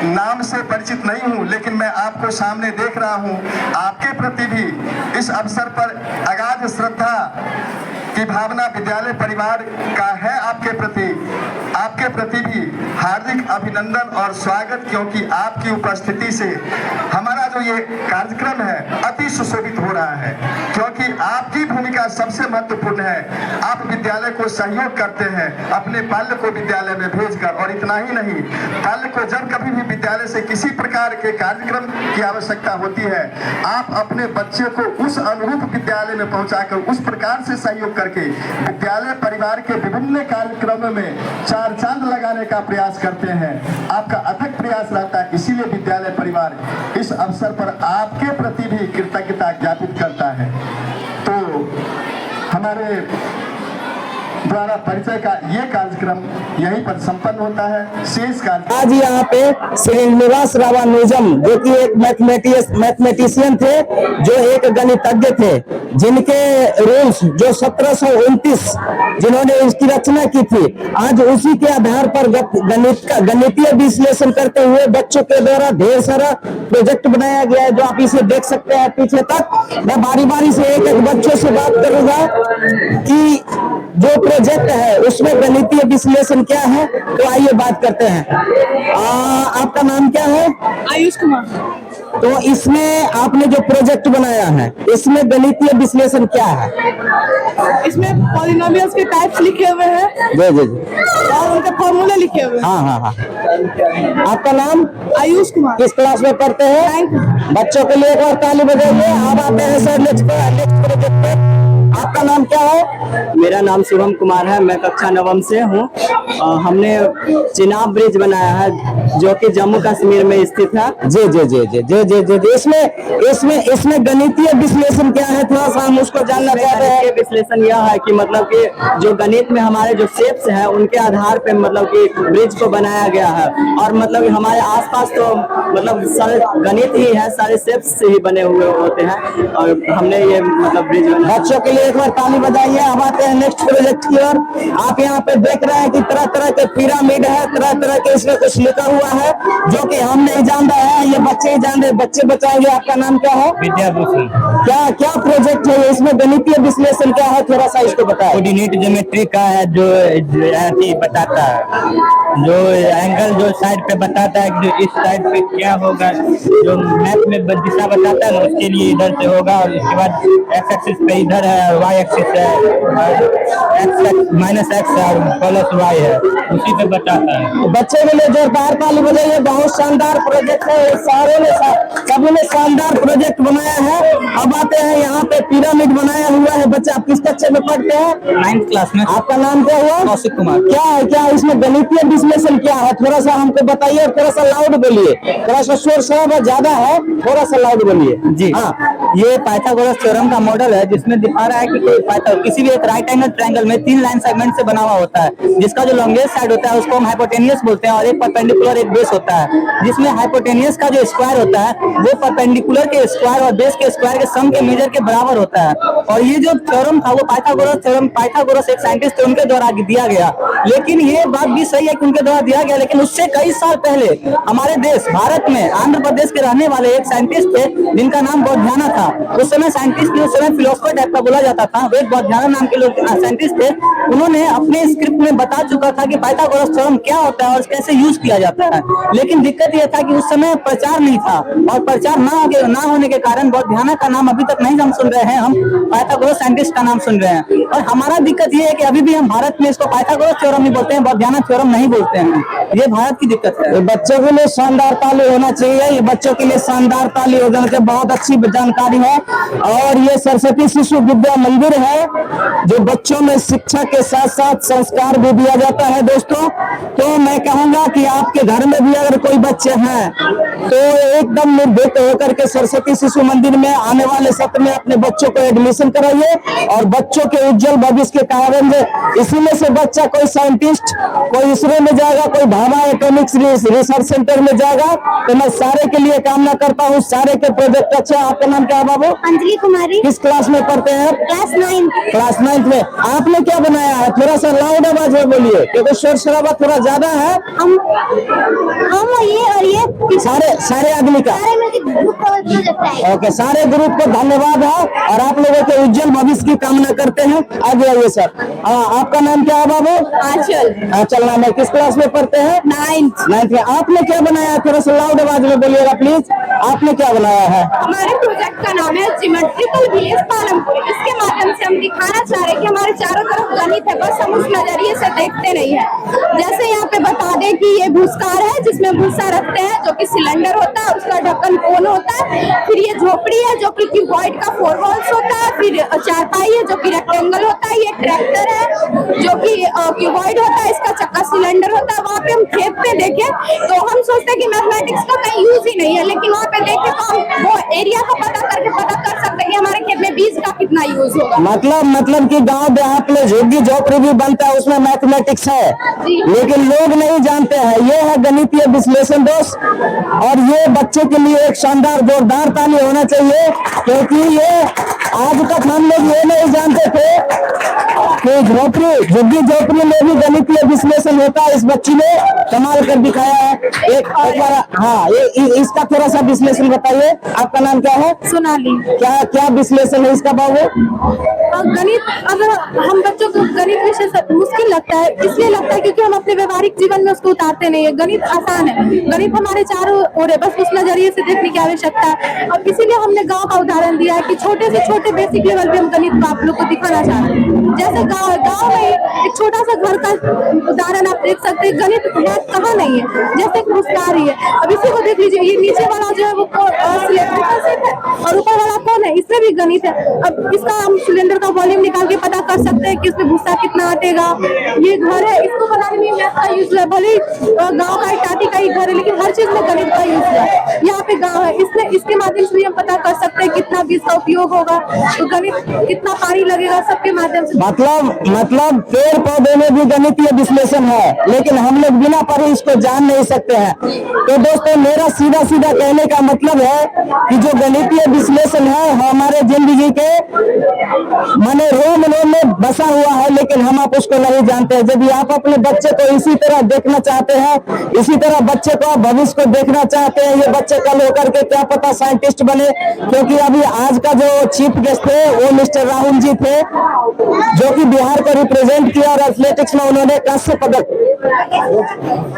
नाम से परिचित नहीं हूं, लेकिन मैं आपको सामने देख रहा हूं। आपके प्रति भी इस अवसर पर अगाध श्रद्धा की भावना विद्यालय परिवार का है। आपके प्रति भी हार्दिक अभिनंदन और स्वागत, क्योंकि आपकी उपस्थिति से हमारा जो ये कार्यक्रम है अति सुशोभित हो रहा है, क्योंकि आपकी भूमिका सबसे महत्वपूर्ण है। आप विद्यालय को सहयोग करते हैं अपने बाल्य को विद्यालय में भेजकर, और इतना ही नहीं, बाल्य को जब कभी भी विद्यालय से किसी प्रकार के कार्यक्रम की आवश्यकता होती है, आप अपने बच्चे को उस अनुरूप विद्यालय में पहुंचाकर उस प्रकार से सहयोग करके विद्यालय परिवार के विभिन्न कार्यक्रमों में चार चांद लगाने का प्रयास करते हैं। आपका अथक प्रयास रहता है, इसीलिए विद्यालय परिवार इस अवसर पर आपके प्रति भी कृतज्ञता ज्ञापित करता है। तो हमारे द्वारा परिचय का ये कार्यक्रम यहीं पर संपन्न होता है। शेष कार्यक्रम आज यहाँ पे श्रीनिवास रामानुजम, जो कि एक मैथमेटिशियन थे, जो एक गणितज्ञ थे, जिनके रूल्स जो 1729 जिन्होंने इसकी रचना की थी, आज उसी के आधार पर गणितीय विश्लेषण करते हुए बच्चों के द्वारा ढेर सारा प्रोजेक्ट बनाया गया है, जो आप इसे देख सकते हैं पीछे तक। मैं बारी बारी से एक एक बच्चों से बात करूंगा कि जो प्रोजेक्ट है उसमें गणितीय विश्लेषण क्या है। तो आइए बात करते हैं। आपका नाम क्या है? आयुष कुमार। तो इसमें आपने जो प्रोजेक्ट बनाया है, इसमें गणितीय विश्लेषण क्या है? इसमें पॉलिनोमियल्स के टाइप्स लिखे हुए हैं जी जी जी, और उनके फॉर्मूले लिखे हुए हैं। हाँ हाँ हाँ। आपका नाम? आयुष कुमार। किस क्लास में पढ़ते हैं? बच्चों के लिए एक बार ताली बजाइए। अब आते हैं सर नेक्स्ट प्रोजेक्ट पे। आपका नाम क्या है? मेरा नाम शुभम कुमार है, मैं कक्षा 9वीं से हूँ। हमने चिनाब ब्रिज बनाया है, जो कि जम्मू कश्मीर में स्थित है। जी जी जी जी जी जी जी जी। इसमें गणितीय विश्लेषण क्या है, थोड़ा सा हम उसको जानना चाहते हैं। विश्लेषण यह है कि मतलब कि जो गणित में हमारे जो शेप्स हैं, उनके आधार पे मतलब कि ब्रिज को बनाया गया है। और मतलब हमारे आसपास तो मतलब सारे गणित ही है, सारे शेप्स से ही बने हुए होते हैं, और हमने ये मतलब ब्रिज बनाया। बच्चों के लिए एक बार ताली बजाइए। अब आते हैं नेक्स्ट प्रोजेक्ट की ओर। आप यहाँ पे देख रहे हैं कि तरह तरह के पिरामिड है, तरह तरह के इसमें कुछ लिखा हुआ है, जो कि हम नहीं जान रहे हैं, ये बच्चे ही जान रहे। बच्चे बताएंगे। आपका नाम क्या है? विद्याभूषण। क्या प्रोजेक्ट है इसमें गणितीय विश्लेषण क्या है, थोड़ा सा इसको बताएं। कोऑर्डिनेट ज्योमेट्री का है, जो बताता है, जो एंगल जो साइड पे बताता है कि जो इस साइड पे क्या होगा, जो मैप में दिशा बताता है ना, उसके लिए इधर से होगा। और इसके बाद एक्स एक्सिस पे इधर है, वाई एक्सिस है, -x है और +y है, उसी पे बताता है। बच्चे के लिए जोरदार ताली बजाइए। बहुत शानदार प्रोजेक्ट है, सभी ने शानदार प्रोजेक्ट बनाया है। अब आते हैं यहाँ पे पिरामिड बनाया हुआ है। बच्चा आप किस कक्षा में पढ़ते हैं? 9th क्लास में। आपका नाम क्या हुआ? कौशिक कुमार। क्या इसमें गणितीय विश्लेषण क्या है, थोड़ा सा हमको बताइए। और थोड़ा सा लाउड बोलिए, थोड़ा सा शोर शराबा ज्यादा है, थोड़ा सा लाउड बोलिए जी। हाँ। ये पाइथागोरस थ्योरम का मॉडल है, जिसमें दिखा रहा है कि किसी भी एक राइट एंगल ट्रायंगल में 3 लाइन सेगमेंट से बना हुआ होता है, जिसका जो लॉन्गेस्ट साइड होता है उसको हम हाइपोटेनियस बोलते हैं, और एक परपेंडिकुलर एक बेस होता है, जिसमें हाइपोटेनियस का जो स्क्वायर होता है वो परपेंडिकुलर के स्क्वायर और बेस के स्क्वायर के सम के मेजर के बराबर होता है। और ये जो थ्योरम था वो पाइथागोरस एक साइंटिस्ट थे, उनके द्वारा दिया गया। लेकिन ये बात भी सही है कि उनके द्वारा दिया गया, लेकिन उससे कई साल पहले हमारे देश भारत में आंध्र प्रदेश के रहने वाले एक साइंटिस्ट थे, जिनका नाम बौद्धायन था। उस समय साइंटिस्ट नहीं, उस समय फिलोसफर टाइप का बोला जाता था। वे बौद्धायन नाम के लोग साइंटिस्ट थे। उन्होंने अपने स्क्रिप्ट में बता चुका था कि पाइथागोरस थ्योरम क्या होता है और कैसे यूज किया जाता है। लेकिन दिक्कत यह था कि उस समय प्रचार नहीं था, और प्रचार ना होने के कारण बौद्धायन का नाम अभी तक नहीं हम सुन रहे हैं, हम पाइथागोरस साइंटिस्ट का नाम सुन रहे हैं। और हमारा दिक्कत ये है कि अभी भी हम भारत में इसको पाइथागोरस थ्योरम ही बोलते हैं, बौद्धायन थ्योरम नहीं बोलते हैं। ये भारत की दिक्कत है। ये बच्चों के लिए शानदार ताली होना चाहिए, ये बच्चों के लिए शानदार ताली हो जाना चाहिए। बहुत अच्छी जानकारी है। और ये सरस्वती शिशु विद्या मंदिर है जो बच्चों में शिक्षा के साथ साथ संस्कार भी दिया जाता है। दोस्तों, तो मैं कहूंगा कि आपके घर में भी अगर कोई बच्चे हैं तो एकदम निर्भीक होकर के सरस्वती शिशु मंदिर में आने वाले सत्र में अपने बच्चों को एडमिशन कराइए और बच्चों के उज्जवल भविष्य के कारण इसी में से बच्चा कोई साइंटिस्ट, कोई इसरो में जाएगा, कोई भाभा एटॉमिक्स रिसर्च सेंटर में जाएगा। तो मैं सारे के लिए कामना करता हूँ, सारे के प्रोजेक्ट अच्छे। आपका नाम क्या है बाबू? अंजलि कुमारी। किस क्लास में पढ़ते हैं? क्लास 9। क्लास 9 में। आपने क्या बनाया है? थोड़ा सा लाउड आवाज में बोलिए क्योंकि शोर शराबा थोड़ा ज्यादा है। हम ये और ये सारे आदमी का ग्रुप प्रोजेक्ट है। ओके, सारे ग्रुप को धन्यवाद है और आप लोगों के उज्जवल भविष्य की कामना करते हैं। आगे आइए सर। आपका नाम क्या है बाबू? आंचल नाम है। किस क्लास में पढ़ते हैं? 9th में। आपने क्या बनाया है? थोड़ा सा लाउड आवाज में बोलिएगा प्लीज। आपने क्या बनाया है? हमारे प्रोजेक्ट का नाम है ज्योमेट्रिकल विलेज पालमपुर। इसके माध्यम से हम दिखाना चाह रहे हैं कि हमारे चारों तरफ गणित है, बस हम उस नजरिए से देखते नहीं है। जैसे यहाँ पे बता दें कि ये भूस्कार है जिसमें भूसा रखते हैं जो कि सिलेंडर होता है, उसका ढक्कन कोन होता है। फिर ये झोपड़ी है जो कि क्यूबॉइड का 4 वॉल्स होता है। फिर चारपाई है जो कि रेक्टेंगल होता है। ये ट्रैक्टर है जो कि क्यूबॉइड होता है, इसका चक्का सिलेंडर होता है। वहाँ पे हम खेत पे देखें तो हम सोचते हैं कि मैथमेटिक्स का कहीं यूज ही नहीं है, लेकिन वहाँ पे देखें तो हम वो एरिया का पता कर सकते हैं कि हमारे खेत में बीज का कितना यूज होगा। मतलब कि गांव देहात में झुग्गी झोपड़ी भी बनता है, उसमें मैथमेटिक्स है, लेकिन लोग नहीं जानते हैं। ये है गणितीय विश्लेषण दोस्त, और ये बच्चे के लिए एक शानदार जोरदार ताली होना चाहिए क्योंकि ये आज तक हम लोग ये नहीं जानते थे कि झुग्गी झोपड़ी में भी गणितीय विश्लेषण होता है। इस बच्ची ने कमाल कर दिखाया है। एक बार हाँ, इसका थोड़ा सा विश्लेषण बताइए। आपका नाम क्या है? सोनाली। क्या विश्लेषण है इसका बाबू? गणित, अगर हम बच्चों को गणित विषय मुश्किल लगता है, इसलिए लगता है क्योंकि हम अपने व्यवहारिक जीवन में उसको उतारते नहीं है। गणित आसान है, गणित हमारे चारों ओर है, बस उस नजरिए से देखने की आवश्यकता है। और इसीलिए हमने गांव का उदाहरण दिया है कि छोटे से छोटे बेसिक लेवल पे हम गणित को आप लोग को दिखाना चाह रहे हैं। जैसे गाँव में एक छोटा सा घर का उदाहरण आप देख सकते हैं। गणित कहाँ नहीं है, जैसे एक भूस्कार ही है। अब इसी को देख लीजिए, ये नीचे वाला जो है वो सिलेंडर शेप है और ऊपर वाला कौन है, इसमें भी गणित है। अब इसका हम सिलेंडर का वॉल्यूम निकाल के पता कर सकते हैं कि इसमें भूसा कितना आटेगा। ये घर है, इसको बनाने में मैथ का यूज है, भले गाँव का टाटी का ही घर है, लेकिन हर चीज में गणित का यूज है। यहाँ पे गाँव है, इसमें इसके माध्यम से भी हम पता कर सकते हैं कितना बीज का उपयोग होगा, तो गणित कितना पानी लगेगा, सबके माध्यम से। मतलब पेड़ पौधे में भी गणितीय विश्लेषण है, लेकिन हम लोग बिना पढ़े इसको जान नहीं सकते हैं। तो दोस्तों, मेरा सीधा कहने का मतलब है कि जो गणितीय विश्लेषण है हमारे जिंदगी के माने रोम में बसा हुआ है, लेकिन हम आप उसको नहीं जानते हैं। यदि आप अपने बच्चे को इसी तरह देखना चाहते हैं, इसी तरह बच्चे को भविष्य को देखना चाहते हैं, ये बच्चे कल होकर के क्या पता साइंटिस्ट बने, क्योंकि अभी आज का जो चीफ गेस्ट थे वो मिस्टर राहुल जी थे जो कि बिहार को रिप्रेजेंट किया और एथलेटिक्स में उन्होंने कांस्य पदक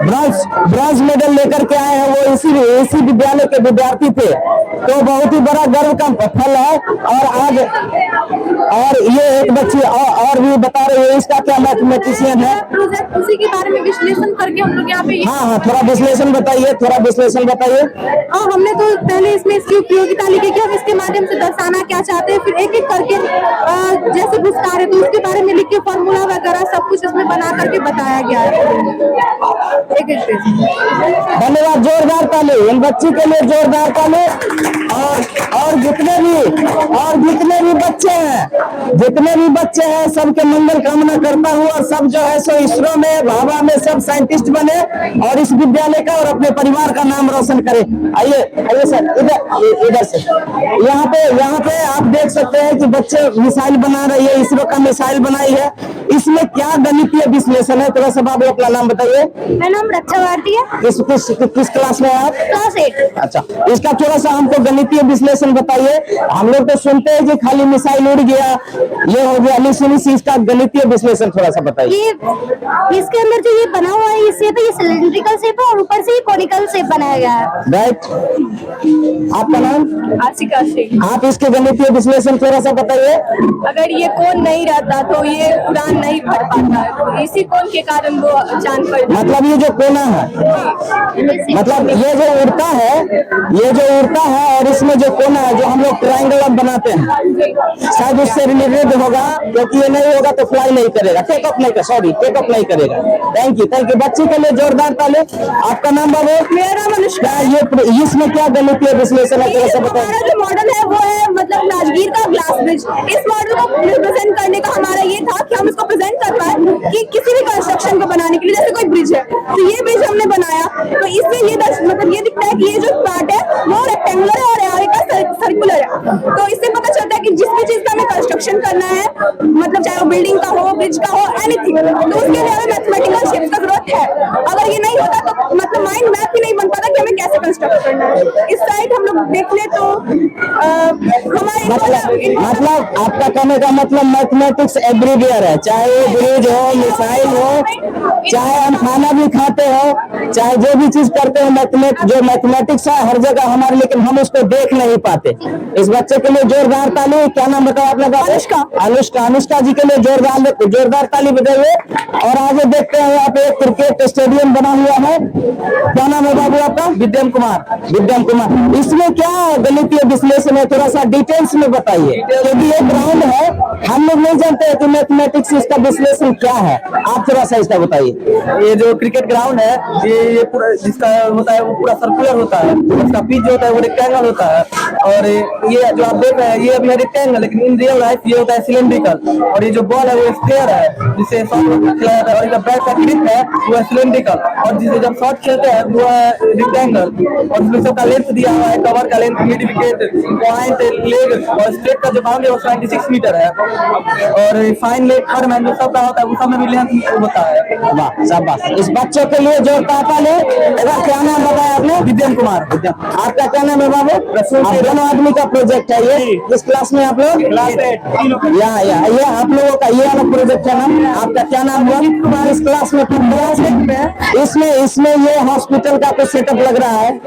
ब्रॉन्ज मेडल लेकर के आए हैं। वो इसी विद्यालय के विद्यार्थी थे, तो बहुत ही बड़ा गर्व का फल है। और ये एक बच्ची और भी बता रही है, इसका क्या मैथमेटिशियन है, प्रोजेक्ट उसी के बारे में विश्लेषण करके हम लोग यहाँ पे। हाँ, थोड़ा विश्लेषण बताइए। हमने तो पहले इसमें इसकी उपयोगिता लिखी कि हम इसके माध्यम से दर्शाना क्या चाहते हैं, फिर एक एक करके जैसे भूस्कार है तो उसके बारे में लिख के फॉर्मूला वगैरह सब कुछ इसमें बना करके बताया गया है। एक धन्यवाद, जोरदार ताली इन बच्ची के लिए, जोरदार ताली। और जितने भी बच्चे हैं सबके मंगल कामना करता हूँ, और सब जो है सो इसरो में भाभा में सब साइंटिस्ट बने और इस विद्यालय का और अपने परिवार का नाम रोशन करे। आइए सर, इधर से। यहाँ पे आप देख सकते हैं कि बच्चे मिसाइल बना रही है, इसरो का मिसाइल बनाई है। इसमें क्या गणितीय विश्लेषण है? थोड़ा सा बाबू अपना नाम बताइए। मेरा नाम रक्षा भारती है। किस क्लास में आप? क्लास 8। अच्छा, इसका थोड़ा सा हमको गणितीय विश्लेषण बताइए। हम लोग तो सुनते हैं कि खाली मिसाइल उड़ गया, ये हो गया, इसका गणितीय विश्लेषण थोड़ा सा बताइए। इसके अंदर जो ये बना हुआ है ये शेप है, ये सिलेंड्रिकल शेप है और ऊपर से ये कॉनिकल शेप बनाया गया है। राइट। आपका नाम? आशिका शेख। आप इसके गणितीय विश्लेषण थोड़ा सा बताइए। अगर ये कोण नहीं रहता तो ये उड़ान नहीं भर पाता, तो इसी कोण के कारण वो चांद पर मतलब ये जो कोना है, मतलब ये जो उड़ता है, ये जो उड़ता है और इसमें जो कोना है जो हम लोग ट्रायंगल अब बनाते हैं, शायद उससे रिलेटेड होगा, क्योंकि ये नहीं होगा तो फ्लाई नहीं करेगा, टेक ऑफ नहीं कर, सॉरी टेक ऑफ नहीं करेगा। Thank you, thank you. बच्ची के लिए जोरदार ताली। आपका नाम बाबू? मेरा अनुष्का। ये इसमें क्या गणितीय विश्लेषण है, थोड़ा सा बताइए। हमारा जो मॉडल है वो है मतलब राजगीर का ग्लास ब्रिज। इस मॉडल को रिप्रेजेंट करने का हमारा ये था कि हम इसको प्रेजेंट कर पाए कि किसी भी कंस्ट्रक्शन को बनाने के लिए, जैसे कोई ब्रिज है तो ये ब्रिज हमने बनाया, तो इससे ये मतलब ये दिखता है कि ये जो पार्ट है वो रेक्टेंगुलर है और आगे का सर्कुलर है। तो इससे पता चलता है कि जिस भी चीज का हमें कंस्ट्रक्शन करना है, मतलब चाहे वो बिल्डिंग का हो, ब्रिज का हो, एनीथिंग, तो उसके लिए हमें मैथमेटिकल शेप्स का जरूरत है। अगर ये नहीं होता तो मतलब माइंड मैप ही नहीं बन पाता कि हमें कैसे कंस्ट्रक्ट करना है। इस साइड हम लोग देख ले तो हमारे मतलब आपका कहने का मतलब मैथमेटिक्स एवरीवेयर है, चाहे वो ब्रिज हो, मिसाइल हो, चाहे हम खाना भी खाते हो, चाहे जो भी चीज करते हो, जो मैथमेटिक्स है हर जगह हमारे, लेकिन हम उसको देख नहीं पाते। इस बच्चे के लिए जोरदार ताली। क्या नाम बताया आपने? अनुष्का। अनुष्का जी के लिए जोरदार ताली बजाइए। और आगे देखते हैं यहाँ पे क्रिकेट स्टेडियम बना हुआ है। क्या नाम है बाबू आपका? विद्यम कुमार। विद्यम कुमार। इसमें क्या गणितीय विश्लेषण है, थोड़ा सा डिटेल्स में बताइए, क्योंकि ये ग्राउंड है, हम लोग नहीं जानते हैं कि मैथमेटिक्स इसका विश्लेषण क्या है। आप थोड़ा सा इसका बताइए। ये जो क्रिकेट ग्राउंड है, ये पूरा जिसका होता है वो पूरा सर्कुलर होता है, इसका पिच जो होता है वो रेक्टेंगल होता है, और ये जो आप देख रहे हैं ये अपना रेक्टेंगल, लेकिन इन रियल लाइफ ये होता है सिलेंड्रिकल, और ये जो बॉल है वो स्फीयर है जिसे शॉट खेला जाता है, और जो बैट का ग्रिप है वो है सिलेंड्रिकल, और जिसे जब शॉट खेलते हैं वो है रेक्टेंगल, और इसमें सबका लेंथ दिया हुआ है, कवर का length, mid wicket, point, leg और स्ट्रेट का जो बाउंड्री है वो 96 मीटर है, और फाइन लेग, हर मैच जो सबका होता है वो सब में भी लेंथ होता है। वाह, शाबाश। इस बच्चों के लिए जोरदार ताली। क्या नाम बताया आपने? विद्यम कुमार। आपका क्या नाम है बाबू? आप दोनों आदमी का प्रोजेक्ट है ये। किस क्लास में आप लोग? क्लास 8। ये आप लोगों का ये वाला प्रोजेक्ट है नाम। आपका क्या नाम हुआ? किस क्लास में? इसमें ये हॉस्पिटल का कुछ सेटअप लग रहा है,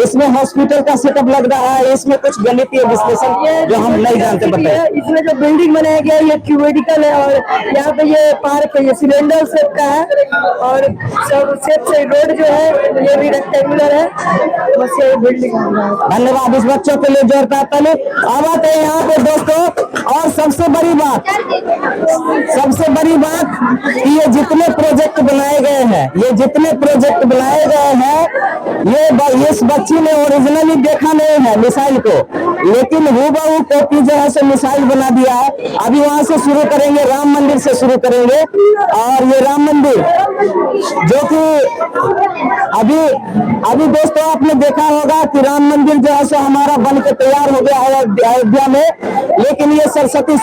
इसमें हॉस्पिटल का सेटअप लग रहा है, इसमें कुछ गणितीय विश्लेषण जो हम नहीं जानते बताइए। इसमें जो बिल्डिंग बनाया गया है ये क्यूबिकल है, और यहाँ पे ये पार्क ये सिलेंडर शेप का है, और सब शेप से रोड जो है ये भी रेक्टेंगुलर है। बस ये बिल्डिंग। धन्यवाद। इस बच्चों के लिए जोरदार ताली। अब आते हैं यहाँ पे दोस्तों, और सबसे बड़ी बात कि ये जितने प्रोजेक्ट बनाए गए हैं, ये इस बच्ची ने ओरिजिनली देखा नहीं है मिसाइल को, लेकिन हूबहू कॉपी जो है सो मिसाइल बना दिया है। अभी वहां से शुरू करेंगे, राम मंदिर से शुरू करेंगे, और ये राम मंदिर जो कि अभी दोस्तों आपने देखा होगा कि राम मंदिर जो है सो हमारा बन के तैयार हो गया है अयोध्या में, लेकिन ये सरस्वती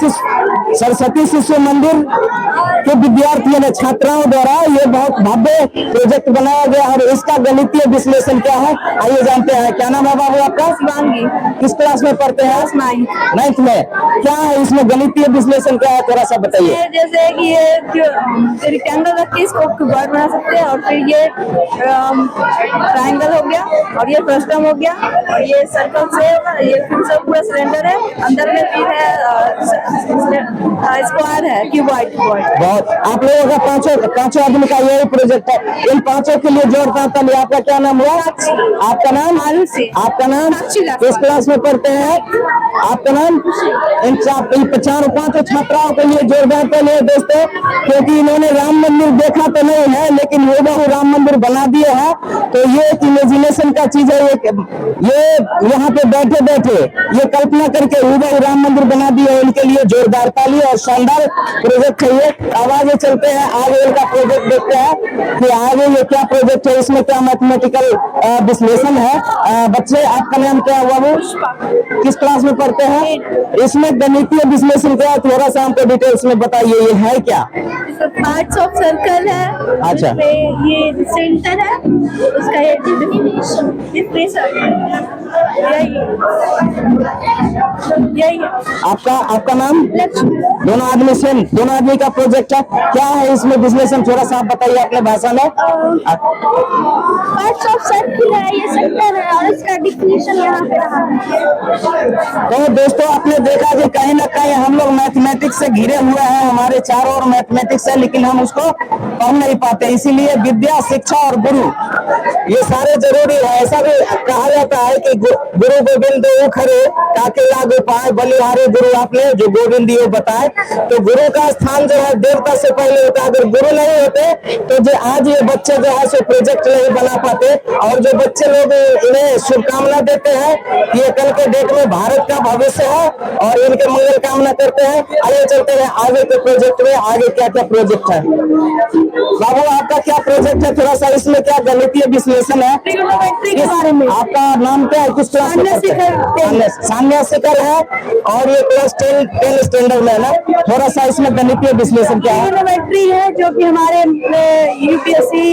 शिशु मंदिर के विद्यार्थियों ने, छात्राओं द्वारा ये बहुत भव्य प्रोजेक्ट बनाया गया, और इसका गणितीय विश्लेषण क्या है आइए जानते हैं। क्या नाम है बाबू आपका? शिवांगी। किस क्लास में पढ़ते हैं? 9th में। क्या है इसमें गणितीय विश्लेषण क्या है, थोड़ा सा बताइए। जैसे कि ये रेक्टेंगल रख के इसको क्यूबॉइड बना सकते हैं, और फिर ये ट्रायंगल हो गया, और ये फ्रस्टम हो गया, और ये सर्कल से ये फिर सब पूरा सिलेंडर है, अंदर में फिर है स्क्वायर है, क्यूबॉइड। बहुत। आप लोगों का पांचों आदमी का यही प्रोजेक्ट है। इन पांचों के लिए जोरदार ताली। आपका क्या नाम हुआ? आपका नाम? आपका नाम? किस क्लास में पढ़ते हैं? आपका नाम? इन पांचों छात्राओं के लिए जोरदार ताली है दोस्तों, क्योंकि इन्होंने राम मंदिर देखा तो नहीं है, लेकिन हूबहू राम मंदिर बना दिए हैं। तो ये एक इमेजिनेशन का चीज है, ये यहाँ पे बैठे बैठे ये कल्पना करके हूबहू राम मंदिर बना दिए। इनके लिए जोरदार ताली और शानदार प्रोजेक्ट है ये। अब आगे चलते हैं, आगे इनका प्रोजेक्ट देखते हैं कि आगे ये क्या प्रोजेक्ट है, इसमें क्या मैथमेटिकल विश्लेषण है। बच्चे आपका नाम क्या हुआ? वो किस क्लास में पढ़ते हैं? इसमें गणितीय विश्लेषण क्या है, थोड़ा सा हमको डिटेल्स में बताइए। ये है क्या? पार्ट्स ऑफ सर्कल है। अच्छा। ये सेंटर है उसका, ये यही है। आपका नाम? दोनों आदमी सेम, दोनों आदमी का प्रोजेक्ट है। क्या है इसमें विश्लेषण, थोड़ा सा आप बताइए अपने भाषा में। पार्ट्स ऑफ सर्किल है, ये सेक्टर है और इसका डिफिनीशन यहाँ पे रहा है। तो दोस्तों आपने देखा कि कहीं ना कहीं हम लोग मैथमेटिक्स से घिरे हुए हैं, हमारे चारों ओर मैथमेटिक्स है, लेकिन हम उसको पढ़ नहीं पाते। इसीलिए विद्या, शिक्षा और गुरु ये सारे जरूरी है। ऐसा भी कहा जाता है कि गुरु गोविंद खरे ताकि लागू पाए बलिहारी गुरु, आपने जो गोविंद ये बताए। तो गुरु का स्थान जो है देवता से पहले होता है। अगर गुरु नहीं होते तो जो आज ये बच्चे जो है सो प्रोजेक्ट नहीं बना पाते। और जो बच्चे लोग इन्हें शुभकामना देते हैं कि ये कल के डेट में भारत का भविष्य है और इनके मंगल कामना करते हैं। आइए चलते हैं आगे के प्रोजेक्ट में, आगे क्या क्या प्रोजेक्ट है। बाबू आपका क्या प्रोजेक्ट है, थोड़ा सा इसमें क्या गणितीय विश्लेषण है के बारे में। आपका नाम क्या है, कुछ क्लास सान्या शिखर है और ये क्लास 10 स्टैंडर्ड में है ना। थोड़ा सा इसमें गणितीय विश्लेषण क्या है। ट्रिग्नोमेट्री है जो कि हमारे यूपीएससी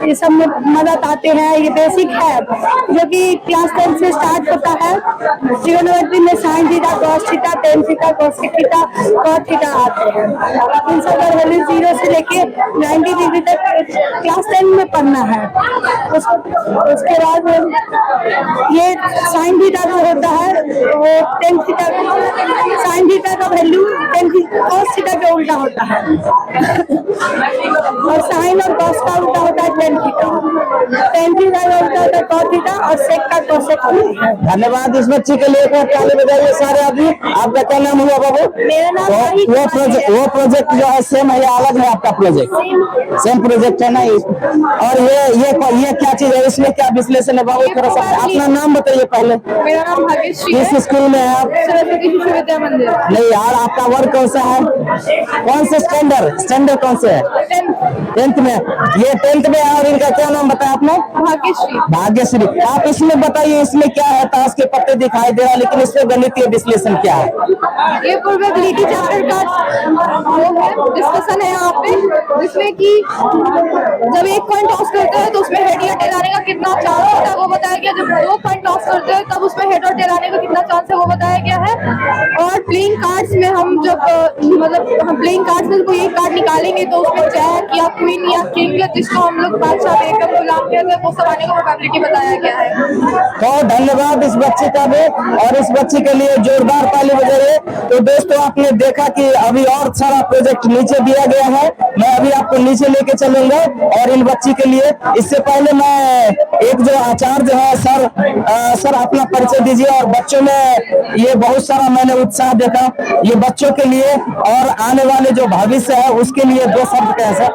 ये सब में मदद आते हैं। ये बेसिक है जो कि क्लास 10 से स्टार्ट होता है। ट्रिग्नोमेट्री में sine theta, cos theta, tan theta, cosec theta, cot theta आते हैं। इन सब का वैल्यू 0 से लेके 90 डिग्री तक क्लास 10 में पढ़ना है। उसके बाद ये साइन थीटा जो होता है वो टेन थीटा, साइन थीटा का वैल्यू कॉस थीटा के उल्टा होता है और साइन और कॉस का उल्टा होता है टेन थीटा। टेन थीटा का उल्टा होता है कॉस थीटा और सेक का कोसेक होता है। धन्यवाद। इस बच्ची के लिए ताली बजाइए सारे आदमी। आपका क्या नाम हुआ बाबू? मेरा नाम वो प्रोजेक्ट जो है सेम है या अलग है आपका प्रोजेक्ट? सेम प्रोजेक्ट है ना। और ये क्या चीज है, इसमें क्या विश्लेषण है बाबू? थोड़ा सा अपना नाम बताइए पहले। मेरा नाम भाग्यश्री है। किस स्कूल में है आप? सरस्वती शिशु विद्या मंदिर। नहीं यार, आपका वर्ग कौन सा है? कौन से स्टैंडर्ड कौन से है? 10th में। ये 10th में है और इनका क्या नाम बताया आपने? भाग्यश्री। आप इसमें बताइए इसमें क्या है? ताश के पत्ते दिखाई दे रहा है, लेकिन इसमें गणितीय विश्लेषण क्या है? ये प्रोबेबिलिटी चैप्टर का डिस्कशन है यहाँ पे, जिसमें कि जब एक पॉइंट टॉस करते हैं तो उसमें हेड या टेल आने का कितना चांस होता है वो बताया गया। जब 2 पॉइंट टॉस करते हैं तब उसमें हेड और टेल आने का कितना चांस है वो बताया गया है। और प्लेइंग कार्ड्स में हम जब हम प्लेइंग कार्ड्स में कोई एक कार्ड निकालेंगे तो उसमें जैक या क्वीन या किंग, जिसको हम लोग बादशाह बेगम गुलाम कहते हैं, वो सब आने का प्रोबेबिलिटी बताया गया है। तो धन्यवाद इस बच्चे का भी, और इस बच्ची के लिए जोरदार ताली बजाइए। तो दोस्तों आपने देखा कि अभी और सारा प्रोजेक्ट नीचे दिया गया है। मैं अभी आपको नीचे लेके चलूंगा और इन बच्ची के लिए, इससे पहले मैं एक जो आचार्य है सर अपना परिचय दीजिए। और बच्चों में ये बहुत सारा मैंने उत्साह देखा, ये बच्चों के लिए और आने वाले जो भविष्य है उसके लिए 2 शब्द क्या है सर?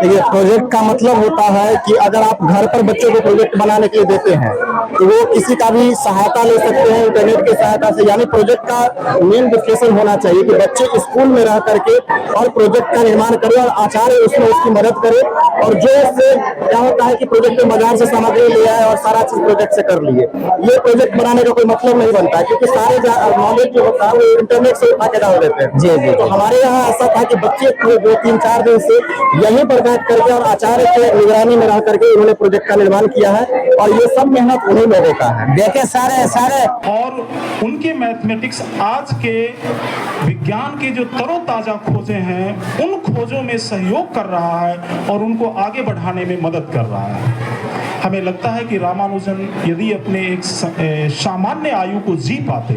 ये प्रोजेक्ट का मतलब होता है कि अगर आप घर पर बच्चों को प्रोजेक्ट बनाने के लिए देते हैं तो वो किसी का भी सहायता ले सकते हैं इंटरनेट की सहायता से। यानी प्रोजेक्ट का मेन विश्लेषण होना चाहिए कि बच्चे स्कूल में रह करके और प्रोजेक्ट का निर्माण करे और आचार्य उसमें उसकी मदद करे। और जो इससे क्या होता है कि प्रोजेक्ट में बाजार से सामग्री ले आए और सारा चीज प्रोजेक्ट से कर लिए, ये प्रोजेक्ट बनाने का कोई मतलब नहीं बनता है, क्योंकि सारे नॉलेज जो होता है वो इंटरनेट से उठा के डाल देते हैं। जी। तो हमारे यहाँ ऐसा था कि बच्चे 2-3-4 दिन से यहीं पर बैठ करके और आचार्य के निगरानी में रह करके उन्होंने प्रोजेक्ट का निर्माण किया है और ये सब मेहनत उन्हीं लोगों का है। देखे सारे और उनके मैथमेटिक्स आज के विज्ञान के जो तरोताजा खोजें हैं उन खोजों में सहयोग कर रहा है और उनको आगे बढ़ाने में मदद कर रहा है। हमें लगता है कि रामानुजन यदि अपने एक सामान्य आयु को जी पाते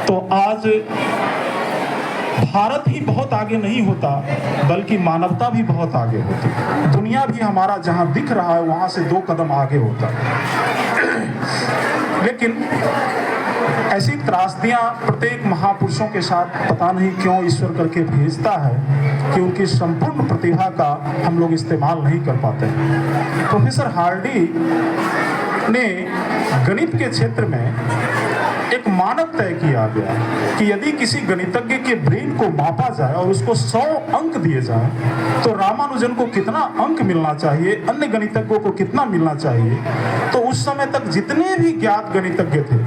तो आज भारत ही बहुत आगे नहीं होता, बल्कि मानवता भी बहुत आगे होती। दुनिया भी हमारा जहां दिख रहा है वहां से 2 कदम आगे होता। लेकिन ऐसी त्रासदियां प्रत्येक महापुरुषों के साथ पता नहीं क्यों ईश्वर करके भेजता है कि उनकी संपूर्ण प्रतिभा का हम लोग इस्तेमाल नहीं कर पाते। प्रोफेसर हार्डी ने गणित के क्षेत्र में एक मानक तय किया गया कि यदि किसी गणितज्ञ के ब्रेन को मापा जाए और उसको 100 अंक दिए जाए तो रामानुजन को कितना अंक मिलना चाहिए, अन्य गणितज्ञों को कितना मिलना चाहिए। तो उस समय तक जितने भी ज्ञात गणितज्ञ थे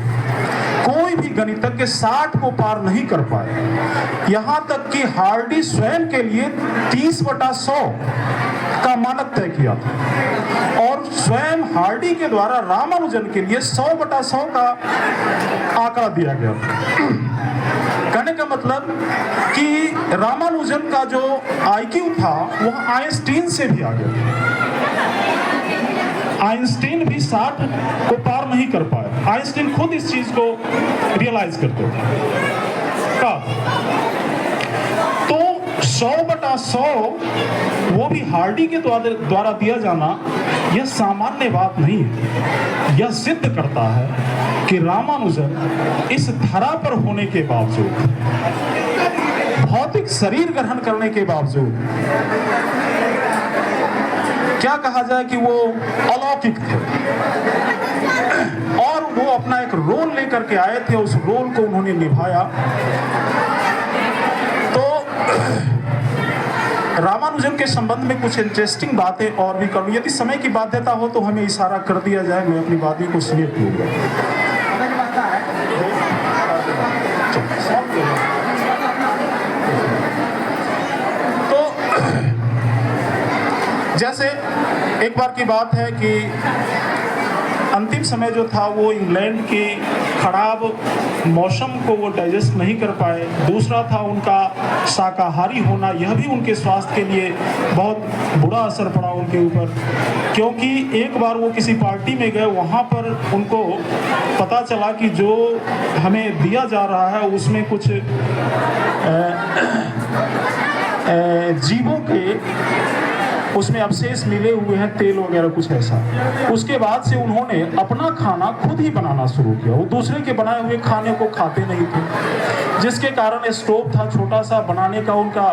कोई भी गणितज्ञ 60 को पार नहीं कर पाए। यहाँ तक कि हार्डी स्वयं के लिए 30/100 का मानक तय किया था और स्वयं हार्डी के द्वारा रामानुजन के लिए 100/100 का आंकड़ा दिया गया था। कहने का मतलब कि रामानुजन का जो आईक्यू था वह आइंस्टीन से भी आगे था। आइंस्टीन भी 60 को पार नहीं कर पाए। आइंस्टीन खुद इस चीज को रियलाइज करते थे। कब? तो 100/100 वो भी हार्डी के द्वारा दिया जाना यह सामान्य बात नहीं है। यह सिद्ध करता है कि रामानुजन इस धरा पर होने के बावजूद, भौतिक शरीर ग्रहण करने के बावजूद, क्या कहा जाए कि वो अलौकिक थे और वो अपना एक रोल लेकर के आए थे। उस रोल को उन्होंने निभाया। तो रामानुजन के संबंध में कुछ इंटरेस्टिंग बातें और भी करूँ। यदि समय की बाध्यता हो तो हमें इशारा कर दिया जाए, मैं अपनी बातें को समेट लूंगा। तो जैसे एक बार की बात है कि अंतिम समय जो था वो इंग्लैंड के खराब मौसम को वो डाइजेस्ट नहीं कर पाए। दूसरा था उनका शाकाहारी होना, यह भी उनके स्वास्थ्य के लिए बहुत बुरा असर पड़ा उनके ऊपर। क्योंकि एक बार वो किसी पार्टी में गए, वहाँ पर उनको पता चला कि जो हमें दिया जा रहा है उसमें कुछ जीवों के उसमें अवशेष मिले हुए हैं, तेल वगैरह कुछ ऐसा। उसके बाद से उन्होंने अपना खाना खुद ही बनाना शुरू किया। वो दूसरे के बनाए हुए खाने को खाते नहीं थे, जिसके कारण स्टोव था छोटा सा बनाने का उनका।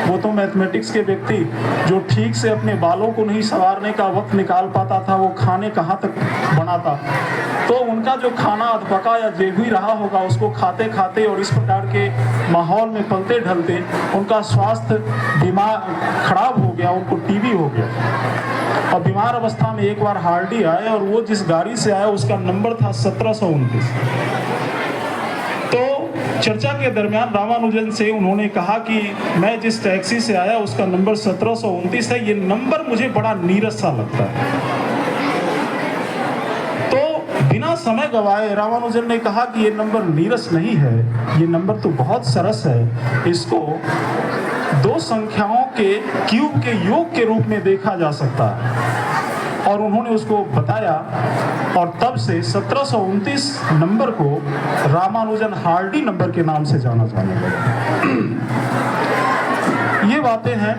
वो तो मैथमेटिक्स के व्यक्ति जो ठीक से अपने बालों को नहीं संवारने का वक्त निकाल पाता था, वो खाने कहाँ तक बनाता। तो उनका जो खाना अधपका या जो भी रहा होगा उसको खाते खाते और इस प्रकार के माहौल में पलते ढलते उनका स्वास्थ्य दिमाग खराब हो गया, उनको टीबी हो गया। और बीमार अवस्था में एक बार हार्डी आए और वो जिस गाड़ी से आया उसका नंबर था 1729। तो चर्चा के दरमियान रामानुजन से उन्होंने कहा कि मैं जिस टैक्सी से आया उसका नंबर 1729 है, ये नंबर मुझे बड़ा नीरस सा लगता है। बिना समय गवाए रामानुजन ने कहा कि ये नंबर नीरस नहीं है, ये नंबर तो बहुत सरस है। इसको दो संख्याओं के क्यूब के योग के रूप में देखा जा सकता है। और उन्होंने उसको बताया और तब से 1729 नंबर को रामानुजन हार्डी नंबर के नाम से जाना जाने लगा। ये बातें हैं।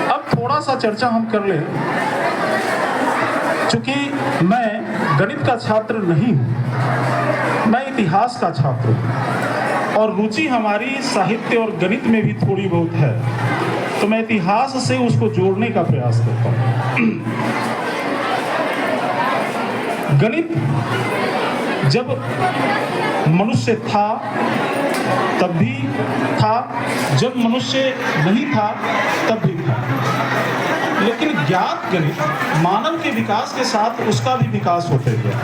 अब थोड़ा सा चर्चा हम कर लें। चूंकि मैं गणित का छात्र नहीं हूँ, मैं इतिहास का छात्र हूँ और रुचि हमारी साहित्य और गणित में भी थोड़ी बहुत है, तो मैं इतिहास से उसको जोड़ने का प्रयास करता हूँ। गणित जब मनुष्य था तब भी था, जब मनुष्य नहीं था तब भी था। लेकिन ज्ञात गणित मानव के विकास के साथ उसका भी विकास होते गया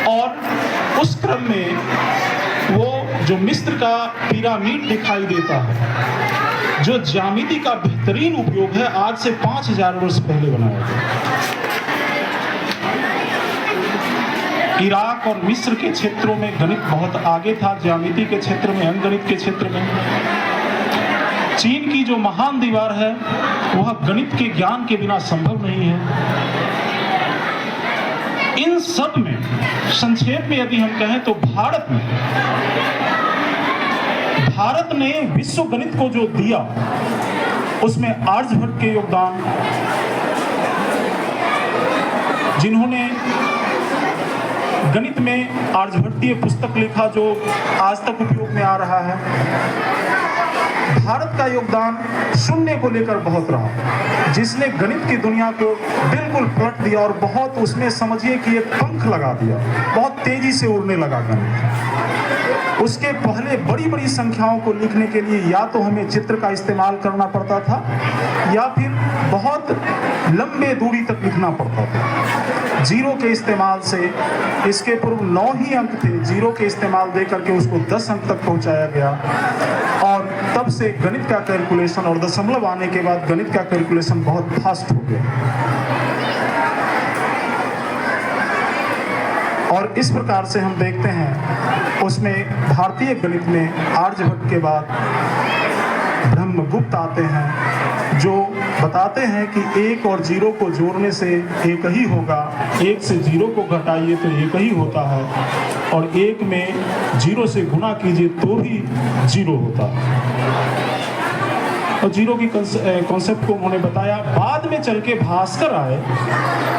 और उस क्रम में वो जो मिस्र का पिरामिड दिखाई देता है, जो ज्यामिति का बेहतरीन उपयोग है, आज से 5000 वर्ष पहले बनाया गया। इराक और मिस्र के क्षेत्रों में गणित बहुत आगे था, ज्यामिति के क्षेत्र में, अंकगणित के क्षेत्र में। चीन की जो महान दीवार है वह गणित के ज्ञान के बिना संभव नहीं है। इन सब में संक्षेप में यदि हम कहें तो भारत ने विश्व गणित को जो दिया उसमें आर्यभट्ट के योगदान, जिन्होंने गणित में आर्यभट्टीय पुस्तक लिखा जो आज तक उपयोग में आ रहा है। भारत का योगदान शून्य को लेकर बहुत रहा, जिसने गणित की दुनिया को बिल्कुल पलट दिया और बहुत उसमें समझिए कि एक पंख लगा दिया, बहुत तेजी से उड़ने लगा गणित। उसके पहले बड़ी बड़ी संख्याओं को लिखने के लिए या तो हमें चित्र का इस्तेमाल करना पड़ता था या फिर बहुत लंबे दूरी तक लिखना पड़ता था। जीरो के इस्तेमाल से, इसके पूर्व 9 ही अंक थे, जीरो के इस्तेमाल दे करके उसको 10 अंक तक पहुंचाया गया। और तब से गणित का कैलकुलेशन और दशमलव आने के बाद गणित का कैलकुलेशन बहुत फास्ट हो गया। और इस प्रकार से हम देखते हैं उसमें भारतीय गणित में आर्यभट्ट के बाद ब्रह्मगुप्त आते हैं, जो बताते हैं कि 1 और 0 को जोड़ने से 1 ही होगा, 1 से 0 को घटाइए तो 1 ही होता है, और 1 में 0 से गुणा कीजिए तो भी 0 होता है। और 0 की कॉन्सेप्ट को उन्होंने बताया। बाद में चल के भास्कर आए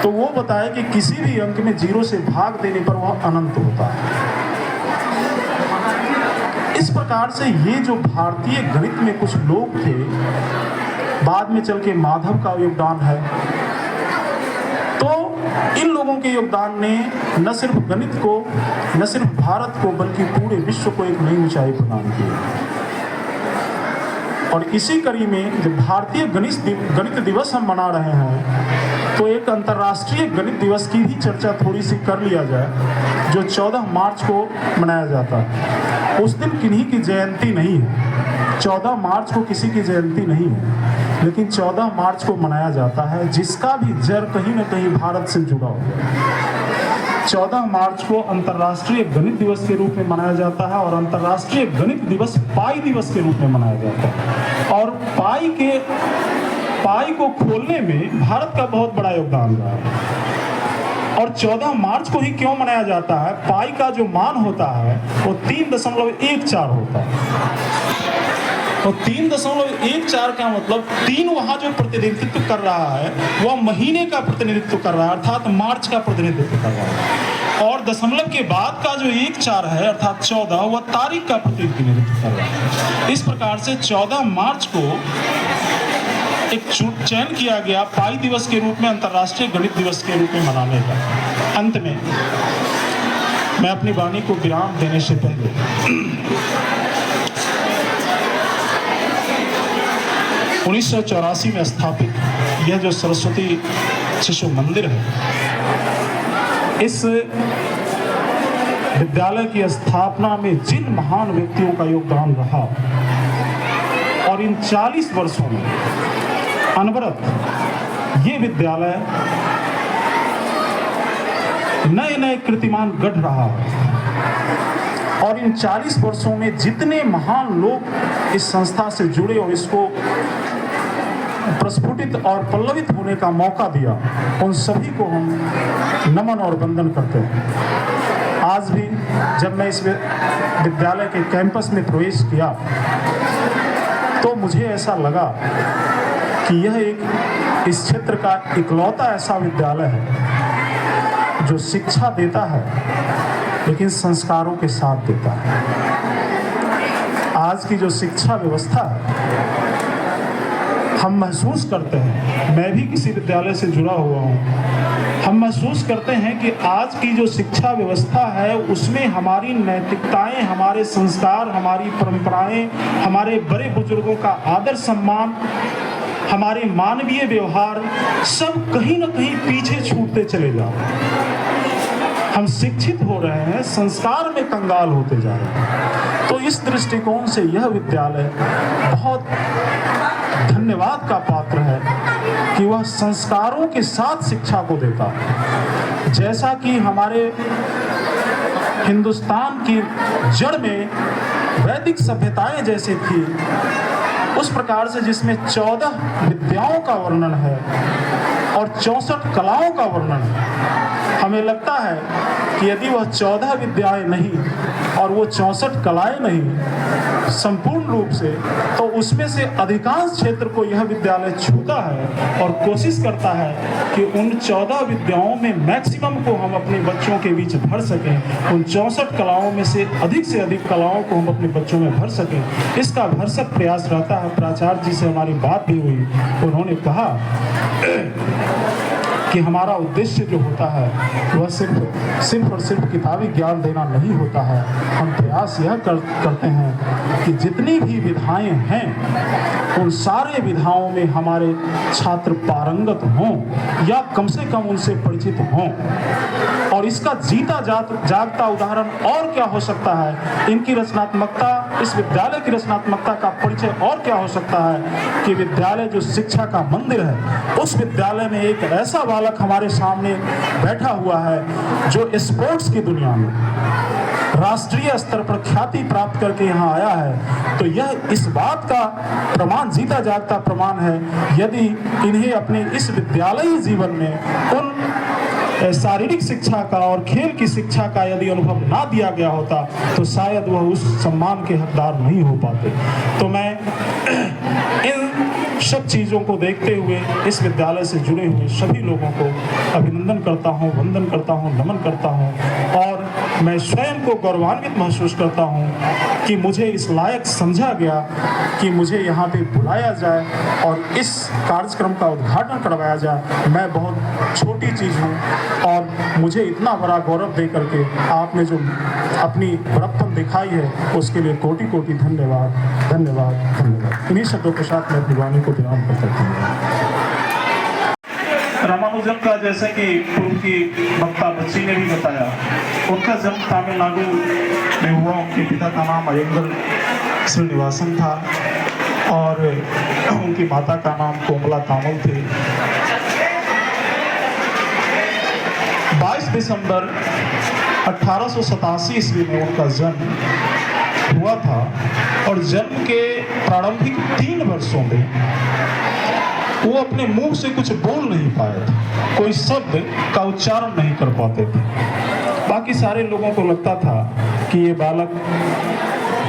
तो वो बताया कि किसी भी अंक में 0 से भाग देने पर वह अनंत होता है। इस प्रकार से ये जो भारतीय गणित में कुछ लोग थे, बाद में चल के माधव का योगदान है। तो इन लोगों के योगदान ने न सिर्फ गणित को, न सिर्फ भारत को, बल्कि पूरे विश्व को एक नई ऊंचाई प्रदान की। और इसी कड़ी में जब भारतीय गणित दिवस हम मना रहे हैं, तो एक अंतर्राष्ट्रीय गणित दिवस की भी चर्चा थोड़ी सी कर लिया जाए, जो 14 मार्च को मनाया जाता है। उस दिन किन्हीं की जयंती नहीं है, 14 मार्च को किसी की जयंती नहीं है, लेकिन 14 मार्च को मनाया जाता है, जिसका भी जड़ कहीं न कहीं भारत से जुड़ा हुआ है। 14 मार्च को अंतर्राष्ट्रीय गणित दिवस के रूप में मनाया जाता है, और अंतर्राष्ट्रीय गणित दिवस पाई दिवस के रूप में मनाया जाता है। और पाई को खोलने में भारत का बहुत बड़ा योगदान रहा है। और 14 मार्च को ही क्यों मनाया जाता है? पाई का जो मान होता है वो 3.14 होता है। तो 3.14 का मतलब 3 वहां जो प्रतिनिधित्व कर रहा है वह महीने का प्रतिनिधित्व कर रहा है, अर्थात मार्च का प्रतिनिधित्व कर रहा है। और दशमलव के बाद का जो 1-4 है अर्थात 14, वह तारीख का प्रतिनिधित्व कर रहा है। इस प्रकार से 14 मार्च को एक चयन किया गया पाई दिवस के रूप में, अंतर्राष्ट्रीय गणित दिवस के रूप में मनाने का। अंत में मैं अपनी वाणी को विराम देने से पहले 1984 में स्थापित यह जो सरस्वती शिशु मंदिर है, इस विद्यालय की स्थापना में जिन महान व्यक्तियों का योगदान रहा, और इन 40 वर्षों में अनवरत ये विद्यालय नए नए कीर्तिमान गढ़ रहा है। और इन 40 वर्षों में जितने महान लोग इस संस्था से जुड़े और इसको प्रस्फुटित और पल्लवित होने का मौका दिया, उन सभी को हम नमन और वंदन करते हैं। आज भी जब मैं इस विद्यालय के कैंपस में प्रवेश किया तो मुझे ऐसा लगा कि यह एक इस क्षेत्र का इकलौता ऐसा विद्यालय है जो शिक्षा देता है लेकिन संस्कारों के साथ देता है। आज की जो शिक्षा व्यवस्था है, हम महसूस करते हैं, मैं भी किसी विद्यालय से जुड़ा हुआ हूँ, हम महसूस करते हैं कि आज की जो शिक्षा व्यवस्था है उसमें हमारी नैतिकताएं, हमारे संस्कार, हमारी परंपराएं, हमारे बड़े बुजुर्गों का आदर सम्मान, हमारे मानवीय व्यवहार सब कहीं ना कहीं पीछे छूटते चले जा रहे हैं। हम शिक्षित हो रहे हैं, संस्कार में कंगाल होते जा रहे हैं। तो इस दृष्टिकोण से यह विद्यालय बहुत धन्यवाद का पात्र है कि वह संस्कारों के साथ शिक्षा को देता है। जैसा कि हमारे हिंदुस्तान की जड़ में वैदिक सभ्यताएं जैसे थी, उस प्रकार से जिसमें 14 विद्याओं का वर्णन है और 64 कलाओं का वर्णन है, हमें लगता है कि यदि वह 14 विद्याएं नहीं और वो 64 कलाएं नहीं संपूर्ण रूप से, तो उसमें से अधिकांश क्षेत्र को यह विद्यालय छूता है और कोशिश करता है कि उन 14 विद्याओं में मैक्सिमम को हम अपने बच्चों के बीच भर सकें, उन 64 कलाओं में से अधिक कलाओं को हम अपने बच्चों में भर सकें। इसका भरसक प्रयास रहता है। प्राचार्य जी से हमारी बात भी हुई, उन्होंने कहा कि हमारा उद्देश्य जो होता है वह सिर्फ और सिर्फ किताबी ज्ञान देना नहीं होता है। हम प्रयास यह करते हैं कि जितनी भी विधाएं हैं उन सारे विधाओं में हमारे छात्र पारंगत हों या कम से कम उनसे परिचित हों। और इसका जीता जागता उदाहरण और क्या हो सकता है, इनकी रचनात्मकता, इस विद्यालय की रचनात्मकता का परिचय और क्या हो सकता है कि विद्यालय जो शिक्षा का मंदिर है, उस विद्यालय में एक ऐसा बालक हमारे सामने बैठा हुआ है जो स्पोर्ट्स की दुनिया में राष्ट्रीय स्तर पर ख्याति प्राप्त करके यहाँ आया है। तो यह इस बात का प्रमाण, जीता जागता प्रमाण है। यदि इन्हें अपने इस विद्यालयी जीवन में उन शारीरिक शिक्षा का और खेल की शिक्षा का यदि अनुभव ना दिया गया होता तो शायद वह उस सम्मान के हकदार नहीं हो पाते। तो मैं इन सब चीज़ों को देखते हुए इस विद्यालय से जुड़े हुए सभी लोगों को अभिनंदन करता हूँ, वंदन करता हूँ, नमन करता हूँ। और मैं स्वयं को गौरवान्वित महसूस करता हूँ कि मुझे इस लायक समझा गया कि मुझे यहाँ पे बुलाया जाए और इस कार्यक्रम का उद्घाटन करवाया जाए। मैं बहुत छोटी चीज़ हूँ और मुझे इतना बड़ा गौरव दे करके आपने जो अपनी बड़प्पन दिखाई है उसके लिए कोटि कोटि धन्यवाद, धन्यवाद, धन्यवाद। इन्हीं शब्दों के साथ मैं अपनी वाणी को विराम करता हूँ। रामानुजन का जैसे कि पूर्व की वक्ता बच्ची ने भी बताया, उनका जन्म तमिलनाडु में हुआ। उनके पिता का नाम अयंगर श्रीनिवासन था और उनकी माता का नाम कोमला तामुल थे। 22 दिसंबर 1887 ईस्वी में उनका जन्म हुआ था और जन्म के प्रारंभिक 3 वर्षों में वो अपने मुंह से कुछ बोल नहीं पाए थे, कोई शब्द का उच्चारण नहीं कर पाते थे। बाकी सारे लोगों को लगता था कि ये बालक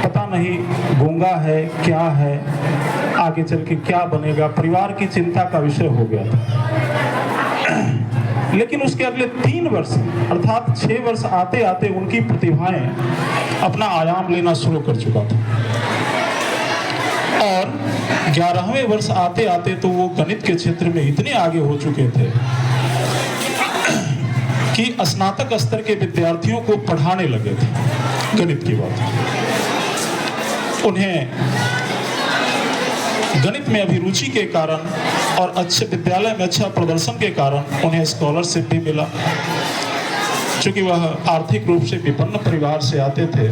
पता नहीं गूंगा है, क्या है, आगे चल के क्या बनेगा, परिवार की चिंता का विषय हो गया था। लेकिन उसके अगले 3 वर्ष अर्थात 6 वर्ष आते आते उनकी प्रतिभाएं अपना आयाम लेना शुरू कर चुका था और 11वें वर्ष आते आते तो वो गणित के क्षेत्र में इतने आगे हो चुके थे कि स्नातक स्तर के विद्यार्थियों को पढ़ाने लगे थे गणित की बात। उन्हें गणित में अभिरुचि के कारण और अच्छे विद्यालय में अच्छा प्रदर्शन के कारण उन्हें स्कॉलरशिप भी मिला। चूंकि वह आर्थिक रूप से विपन्न परिवार से आते थे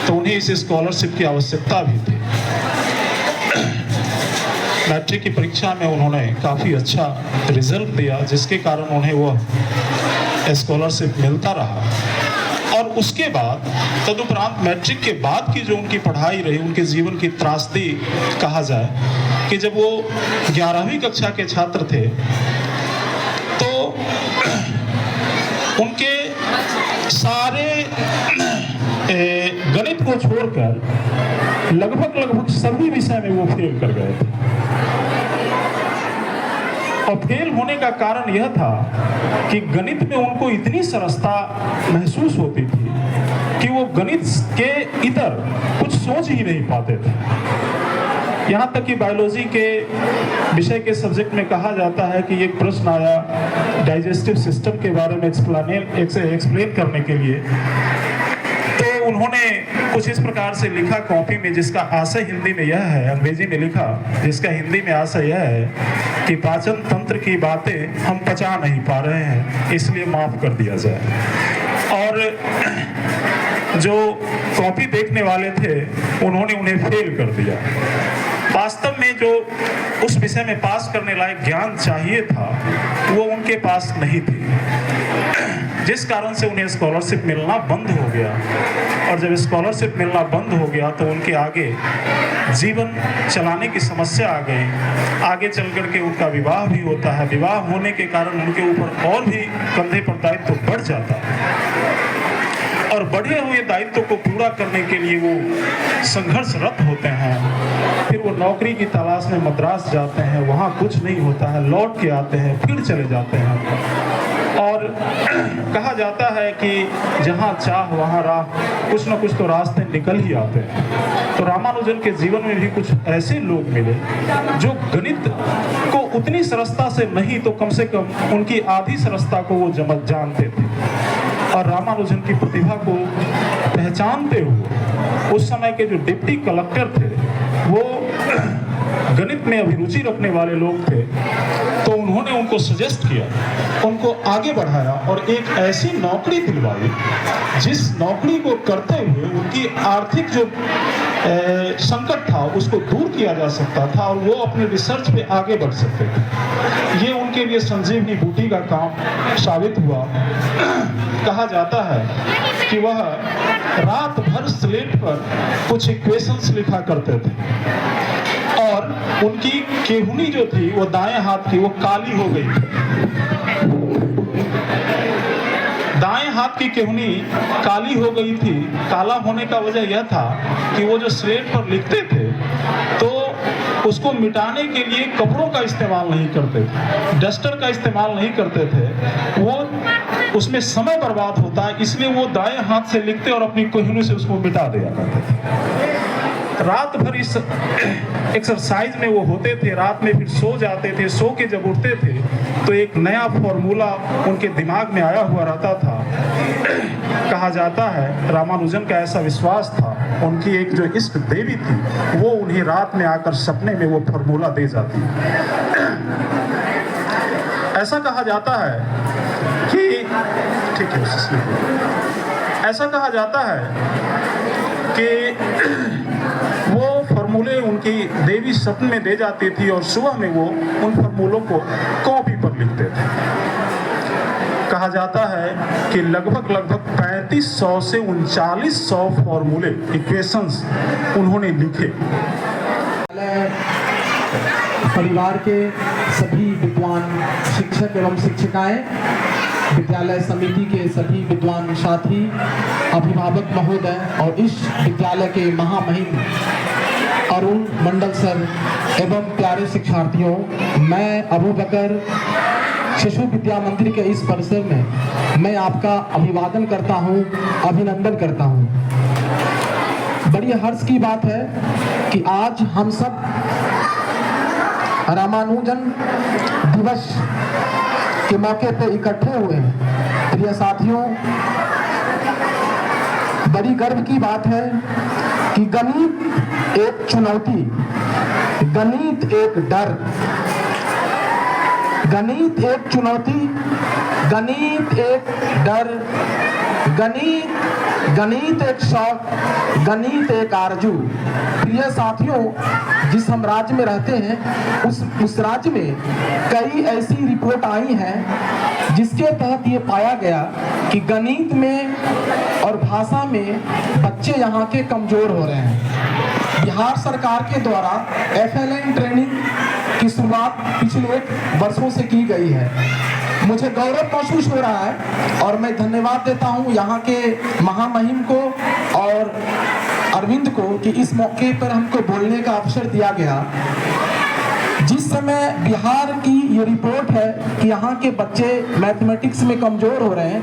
तो उन्हें इस स्कॉलरशिप की आवश्यकता भी थी। मैट्रिक की परीक्षा में उन्होंने काफ़ी अच्छा रिजल्ट दिया जिसके कारण उन्हें वह स्कॉलरशिप मिलता रहा। और उसके बाद तदुपरांत मैट्रिक के बाद की जो उनकी पढ़ाई रही, उनके जीवन की त्रासदी कहा जाए कि जब वो 11वीं कक्षा के छात्र थे तो उनके सारे गणित को छोड़कर लगभग सभी विषय में वो फेल कर गए थे। और फेल होने का कारण यह था कि गणित में उनको इतनी सरसता महसूस होती थी कि वो गणित के इतर कुछ सोच ही नहीं पाते थे। यहाँ तक कि बायोलॉजी के विषय के सब्जेक्ट में कहा जाता है कि एक प्रश्न आया डाइजेस्टिव सिस्टम के बारे में एक्सप्लेन करने के लिए, तो उन्होंने कुछ इस प्रकार से लिखा कॉपी में, जिसका आशय हिंदी में यह है, अंग्रेजी में लिखा, जिसका हिंदी में आशय यह है कि पाचन तंत्र की बातें हम पचा नहीं पा रहे हैं, इसलिए माफ कर दिया जाए। और जो कॉपी देखने वाले थे उन्होंने उन्हें फेल कर दिया। वास्तव में जो उस विषय में पास करने लायक ज्ञान चाहिए था वो उनके पास नहीं थी, जिस कारण से उन्हें स्कॉलरशिप मिलना बंद हो गया। और जब स्कॉलरशिप मिलना बंद हो गया तो उनके आगे जीवन चलाने की समस्या आ गई। आगे चल करके उनका विवाह भी होता है। विवाह होने के कारण उनके ऊपर और भी कंधे पर दायित्व बढ़ जाता है और बढ़े हुए दायित्व को पूरा करने के लिए वो संघर्षरत होते हैं। फिर वो नौकरी की तलाश में मद्रास जाते हैं, वहाँ कुछ नहीं होता है, लौट के आते हैं, फिर चले जाते हैं। और कहा जाता है कि जहाँ चाह वहाँ राह, कुछ न कुछ तो रास्ते निकल ही आते हैं। तो रामानुजन के जीवन में भी कुछ ऐसे लोग मिले जो गणित को उतनी सरलता से नहीं तो कम से कम उनकी आधी सरलता को वो जानते थे और रामानुजन की प्रतिभा को पहचानते हुए उस समय के जो डिप्टी कलेक्टर थे वो गणित में अभिरुचि रखने वाले लोग थे, तो उन्होंने उनको सजेस्ट किया, उनको आगे बढ़ाया और एक ऐसी नौकरी दिलवाई जिस नौकरी को करते हुए उनकी आर्थिक जो संकट था उसको दूर किया जा सकता था और वो अपने रिसर्च पे आगे बढ़ सकते थे। ये उनके लिए संजीवनी बूटी का काम साबित हुआ। कहा जाता है कि वह रात भर स्लेट पर कुछ इक्वेशंस लिखा करते थे और उनकी केहुनी जो थी वो दाएं हाथ की वो काली हो गई थी। दाएं हाथ की केहुनी काली हो गई थी। काला होने का वजह यह था कि वो जो स्लेट पर लिखते थे तो उसको मिटाने के लिए कपड़ों का इस्तेमाल नहीं करते थे, डस्टर का इस्तेमाल नहीं करते थे, वो उसमें समय बर्बाद होता, इसलिए वो दाएं हाथ से लिखते और अपनी केहुनी से उसको मिटा दिया करते थे। रात भर इस एक्सरसाइज में वो होते थे, रात में फिर सो जाते थे, सो के जब उठते थे तो एक नया फॉर्मूला उनके दिमाग में आया हुआ रहता था। कहा जाता है रामानुजन का ऐसा विश्वास था, उनकी एक जो इष्ट देवी थी वो उन्हें रात में आकर सपने में वो फॉर्मूला दे जाती। ऐसा कहा जाता है कि ठीक है, ऐसा कहा जाता है कि वो फॉर्मूले उनकी देवी स्वप्न में दे जाती थी और सुबह में वो उन फॉर्मूलों को कॉपी पर लिखते थे। कहा जाता है कि लगभग 3500 से 3900 फॉर्मूले इक्वेशंस उन्होंने लिखे। परिवार के सभी विद्वान शिक्षक एवं शिक्षिकाएं, विद्यालय समिति के सभी विद्वान साथी, अभिभावक महोदय और इस विद्यालय के महामहिम अरुण मंडल सर एवं प्यारे शिक्षार्थियों, मैं अबू बकर शिशु विद्या मंदिर के इस परिसर में मैं आपका अभिवादन करता हूं, अभिनंदन करता हूं। बड़ी हर्ष की बात है कि आज हम सब रामानुजन दिवस के मौके पे इकट्ठे हुए हैं। प्रिय साथियों, बड़ी गर्व की बात है कि गणित एक चुनौती, गणित एक डर, गणित एक चुनौती, गणित एक डर, गणित एक शौक, गणित एक आरजू। प्रिय साथियों, जिस हम राज्य में रहते हैं उस राज्य में कई ऐसी रिपोर्ट आई हैं जिसके तहत ये पाया गया कि गणित में और भाषा में बच्चे यहाँ के कमजोर हो रहे हैं। बिहार सरकार के द्वारा FLN ट्रेनिंग की शुरुआत पिछले 1 वर्षों से की गई है। मुझे गौरव महसूस हो रहा है और मैं धन्यवाद देता हूँ यहाँ के महामहिम को और अरविंद को कि इस मौके पर हमको बोलने का अवसर दिया गया। जिस समय बिहार की ये रिपोर्ट है कि यहाँ के बच्चे मैथमेटिक्स में कमजोर हो रहे हैं,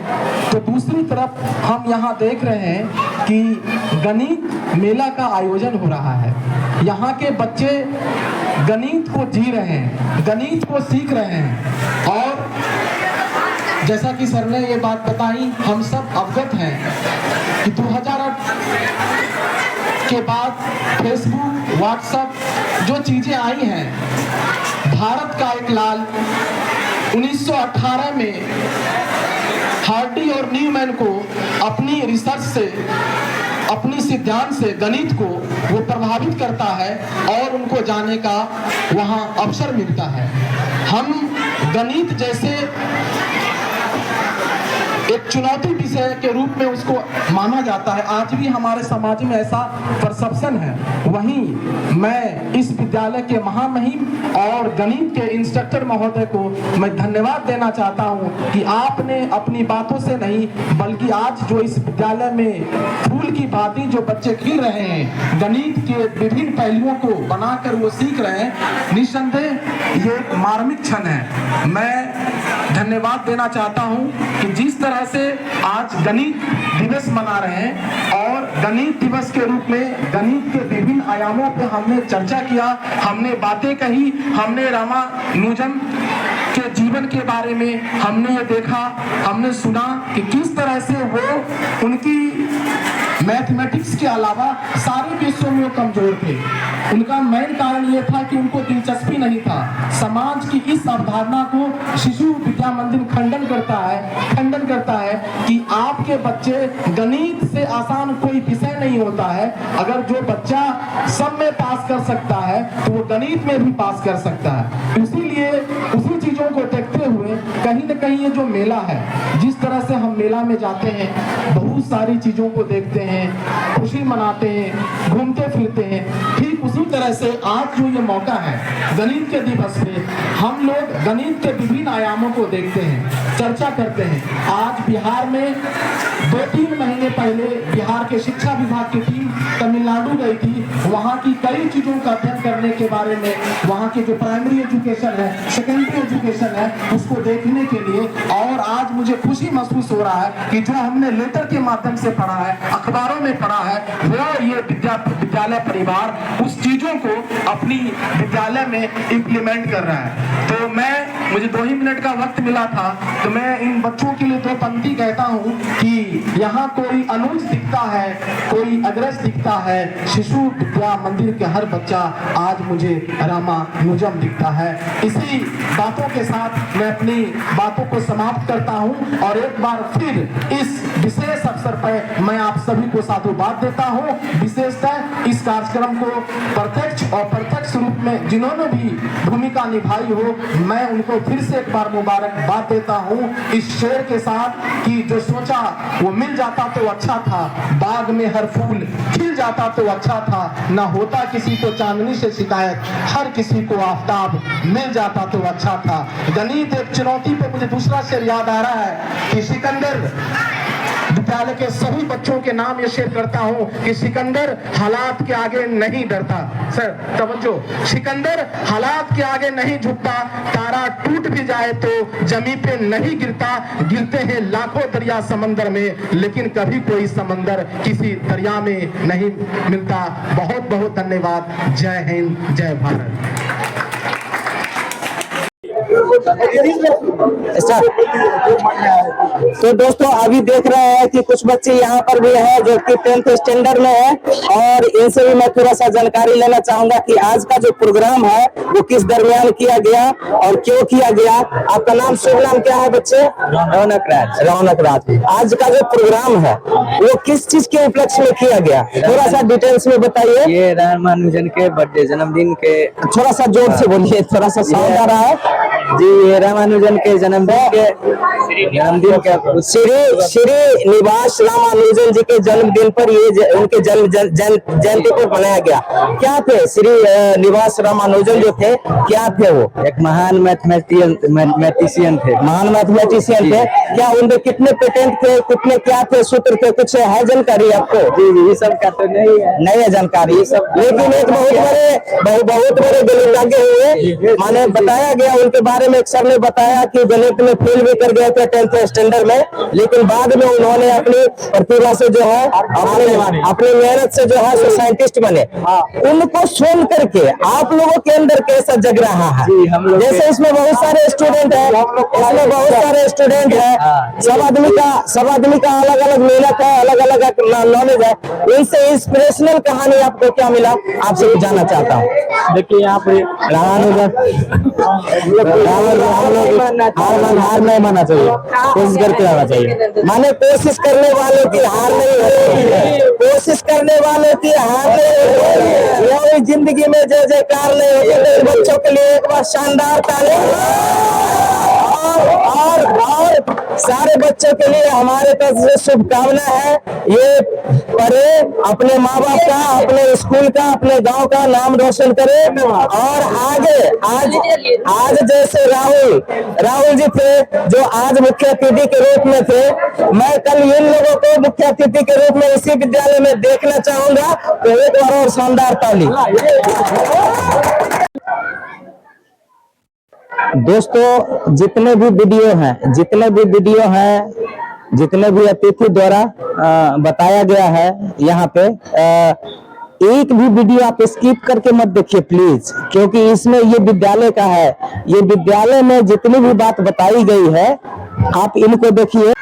तो दूसरी तरफ हम यहाँ देख रहे हैं कि गणित मेला का आयोजन हो रहा है। यहाँ के बच्चे गणित को जी रहे हैं, गणित को सीख रहे हैं और जैसा कि सर ने ये बात बताई, हम सब अवगत हैं कि 2008 के बाद फेसबुक, व्हाट्सएप जो चीजें आई हैं, भारत का एक लाल 1918 में हार्डी और न्यूमैन को अपनी रिसर्च से, अपनी सिद्धांत से गणित को वो प्रभावित करता है और उनको जाने का वहाँ अवसर मिलता है। हम गणित जैसे एक चुनौती विषय के रूप में उसको माना जाता है, आज भी हमारे समाज में ऐसा परसेप्शन है। वहीं मैं इस विद्यालय के महामहिम और गणित के इंस्ट्रक्टर महोदय को मैं धन्यवाद देना चाहता हूं कि आपने अपनी बातों से नहीं बल्कि आज जो इस विद्यालय में फूल की भांति जो बच्चे खिल रहे हैं, गणित के विभिन्न पहलुओं को बनाकर वो सीख रहे हैं, निस्संदेह ये एक मार्मिक क्षण है। मैं धन्यवाद देना चाहता हूं कि जिस तरह से आज गणित दिवस मना रहे हैं और गणित दिवस के रूप में गणित के विभिन्न आयामों पे हमने चर्चा किया, हमने बातें कही, हमने रामानुजन के जीवन के बारे में हमने ये देखा, हमने सुना कि किस तरह से वो उनकी मैथमेटिक्स के अलावा सारे विषयों में कमजोर थे। उनका मेन कारण ये था कि उनको दिलचस्पी नहीं था। समाज की इस अवधारणा को शिशु विद्या मंदिर खंडन करता है कि आपके बच्चे गणित से आसान कोई विषय नहीं होता है। अगर जो बच्चा सब में पास कर सकता है तो वो गणित में भी पास कर सकता है। इसीलिए उसी चीजों को देखते हुए कहीं न कहीं ये जो मेला है, जिस तरह से हम मेला में जाते हैं, बहुत सारी चीजों को देखते हैं, खुशी मनाते हैं, घूमते फिरते हैं, ठीक उसी तरह से आज जो ये मौका है गणित के दिवस पे हम लोग गणित के विभिन्न आयामों को देखते हैं, चर्चा करते हैं। आज बिहार में 2-3 महीने पहले बिहार के शिक्षा विभाग की टीम तमिलनाडु गई थी। वहाँ की कई चीजों का अध्ययन करने के बारे में, वहाँ के जो प्राइमरी एजुकेशन है, सेकेंडरी एजुकेशन है, उसको देखने के लिए। और आज मुझे खुशी महसूस हो रहा है कि जो हमने लेटर के माध्यम से पढ़ा है, अखबारों में पढ़ा है, वो ये विद्यालय परिवार उस चीजों को अपनी विद्यालय में इम्प्लीमेंट कर रहा है। तो मुझे 2 ही मिनट का वक्त मिला था, तो मैं इन बच्चों के लिए 2 पंक्ति कहता हूँ कि यहाँ कोई अनुज दिखता है, कोई अग्रज दिखता है, शिशु विद्या मंदिर के हर बच्चा आज मुझे रामानुजम दिखता है। इसी बातों के साथ मैं अपनी बातों को समाप्त करता हूँ और एक बार फिर इस विशेष अवसर पर मैं आप सभी को साधुवाद देता हूँ। विशेषतः इस कार्यक्रम को प्रत्यक्ष और प्रत्यक्ष रूप में जिन्होंने भी भूमिका निभाई हो, मैं उनको फिर से एक बार मुबारकबाद देता हूँ इस शेर के साथ कि जो सोचा वो मिल जाता तो अच्छा था, बाग में हर फूल खिल जाता तो अच्छा था, ना होता किसी को चांदनी से शिकायत, हर किसी को आफताब मिल जाता तो अच्छा था। गणित एक चुनौती पे मुझे दूसरा शेर याद आ रहा है कि सिकंदर विद्यालय के सभी बच्चों के नाम ये शेयर करता हूँ कि सिकंदर हालात के आगे नहीं डरता। सर तवज्जो, सिकंदर हालात के आगे नहीं झुकता, तारा टूट भी जाए तो जमीन पे नहीं गिरता, गिरते हैं लाखों दरिया समंदर में, लेकिन कभी कोई समंदर किसी दरिया में नहीं मिलता। बहुत बहुत धन्यवाद। जय हिंद, जय भारत। तो दोस्तों अभी देख रहे हैं कि कुछ बच्चे यहाँ पर भी हैं जो कि 10th स्टैंडर्ड में है, और इनसे भी मैं थोड़ा सा जानकारी लेना चाहूंगा कि आज का जो प्रोग्राम है वो किस दरमियान किया गया और क्यों किया गया। आपका नाम, शुभ नाम क्या है बच्चे? रौनक राज। रौनक राज। आज का जो प्रोग्राम है वो किस चीज के उपलक्ष्य में किया गया, थोड़ा सा डिटेल्स में बताइए। ये रामानुजन के बर्थडे, जन्मदिन के। थोड़ा सा जोर से बोलिए, थोड़ा सा साउंड आ रहा है जी। ये रामानुजन के जन्मदिन के श्री निवास रामानुजन जी के जन्मदिन पर ये उनके जयंती को मनाया गया। क्या थे श्री निवास रामानुजन जो थे, क्या थे वो? एक महान मैथमेटिशियन थे। महान मैथमेटिशियन थे। क्या उनके कितने पेटेंट थे, कितने क्या थे, सूत्र थे, कुछ है जानकारी आपको? जी जी, ये सब का तो नहीं है जानकारी ये सब, लेकिन एक बहुत बड़े गणितज्ञ हुए, माने बताया गया उनके बारे में। एक सर ने बताया कि गणित में फेल भी कर गए थे 10th स्टैंडर्ड में, लेकिन बाद में उन्होंने अपनी प्रतिभा से जो है, अपनी मेहनत से जो है साइंटिस्ट बने। उनको सुन करके आप लोगों के अंदर कैसा जग रहा है? जैसे इसमें बहुत सारे स्टूडेंट है, इसमें बहुत सारे स्टूडेंट है, सब आदमी का अलग अलग मेहनत है, अलग अलग नॉलेज है। इनसे इंस्पिरेशनल कहानी आपको क्या मिला, आपसे जानना चाहता हूँ। देखिए यहाँ पे हार नहीं मानना चाहिए, कोशिश करके रहना चाहिए। माने कोशिश करने वालों की हार नहीं होती, कोशिश करने वालों की हार नहीं होती। जिंदगी में जय जयकार नहीं होती। बच्चों के लिए एक बार शानदार ताली। और सारे बच्चों के लिए हमारे तरफ से शुभकामना है। ये पढ़े, अपने माँ बाप का, अपने स्कूल का, अपने गांव का नाम रोशन करे, और आगे आज जैसे राहुल जी थे जो आज मुख्य अतिथि के रूप में थे, मैं कल इन लोगों को मुख्य अतिथि के रूप में इसी विद्यालय में देखना चाहूंगा। तो एक बार और शानदार ताली। दोस्तों जितने भी वीडियो हैं जितने भी अतिथि द्वारा बताया गया है यहाँ पे एक भी वीडियो आप स्किप करके मत देखिए प्लीज, क्योंकि इसमें ये विद्यालय का है। ये विद्यालय में जितनी भी बात बताई गई है आप इनको देखिए।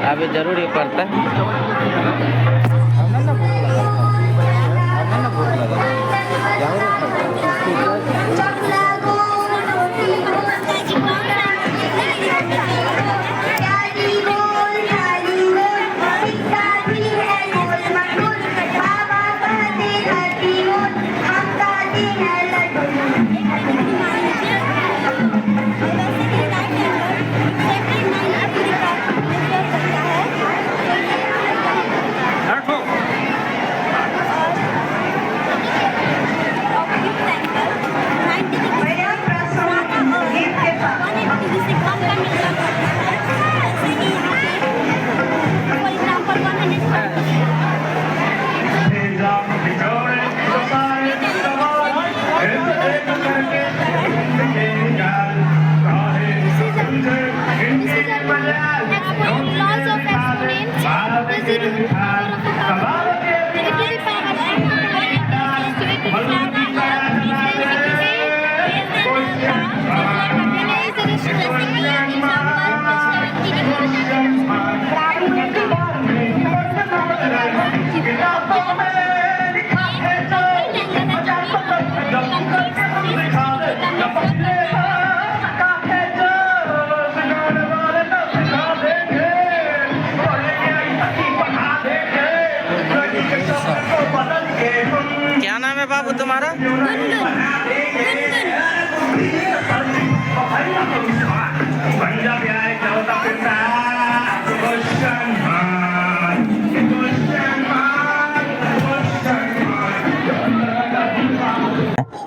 अभी जरूरी पड़ता है। करके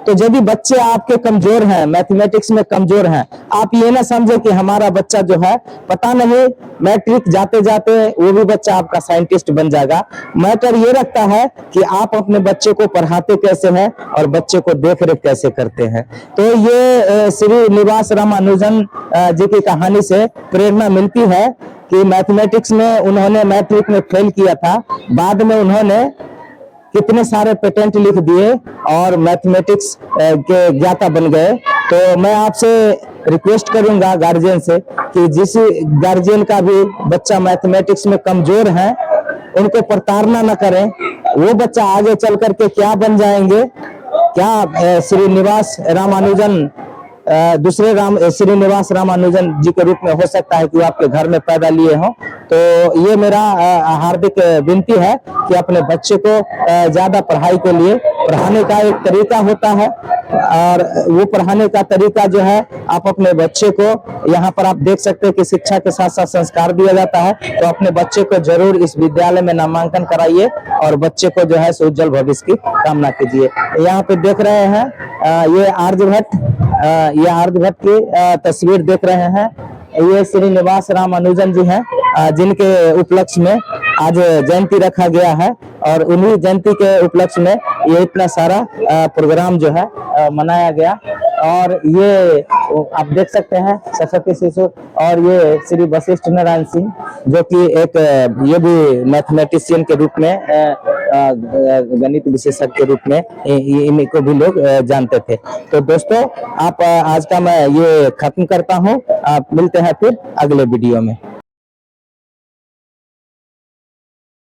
तो यदि बच्चे आपके कमजोर हैं, मैथमेटिक्स में कमजोर हैं, आप ये ना समझे कि हमारा बच्चा जो है पता नहीं मैट्रिक जाते जाते वो भी बच्चा आपका साइंटिस्ट बन जाएगा। मैटर ये रखता है कि आप अपने बच्चे को पढ़ाते कैसे हैं और बच्चे को देख रेख कैसे करते हैं। तो ये श्रीनिवास रामानुजन जी की कहानी से प्रेरणा मिलती है कि मैथमेटिक्स में उन्होंने मैट्रिक में फेल किया था, बाद में उन्होंने कितने सारे पेटेंट लिख दिए और मैथमेटिक्स के ज्ञाता बन गए। तो मैं आपसे रिक्वेस्ट करूंगा गार्जियन से कि जिस गार्जियन का भी बच्चा मैथमेटिक्स में कमजोर है उनको प्रताड़ना न करें। वो बच्चा आगे चल करके क्या बन जाएंगे, क्या श्रीनिवास रामानुजन दूसरे श्रीनिवास रामानुजन जी के रूप में हो सकता है कि वो आपके घर में पैदा लिए हो। तो ये मेरा हार्दिक विनती है कि अपने बच्चे को ज्यादा पढ़ाई के लिए पढ़ाने का एक तरीका होता है और वो पढ़ाने का तरीका जो है आप अपने बच्चे को, यहाँ पर आप देख सकते हैं कि शिक्षा के साथ साथ संस्कार दिया जाता है। तो अपने बच्चे को जरूर इस विद्यालय में नामांकन कराइए और बच्चे को जो है उज्जवल भविष्य की कामना कीजिए। यहाँ पे देख रहे हैं ये आर्यभट्ट की तस्वीर देख रहे हैं। ये श्रीनिवास रामानुजन जी हैं जिनके उपलक्ष्य में आज जयंती रखा गया है और उन्हीं जयंती के उपलक्ष्य में ये इतना सारा प्रोग्राम जो है मनाया गया। और ये आप देख सकते हैं सरस्वती शिशु और ये श्री वशिष्ठ नारायण सिंह जो कि एक ये भी मैथमेटिशियन के रूप में गणित विशेषज्ञ के रूप में इनको भी लोग जानते थे। तो दोस्तों आप आज का मैं ये खत्म करता हूँ, आप मिलते हैं फिर अगले वीडियो में।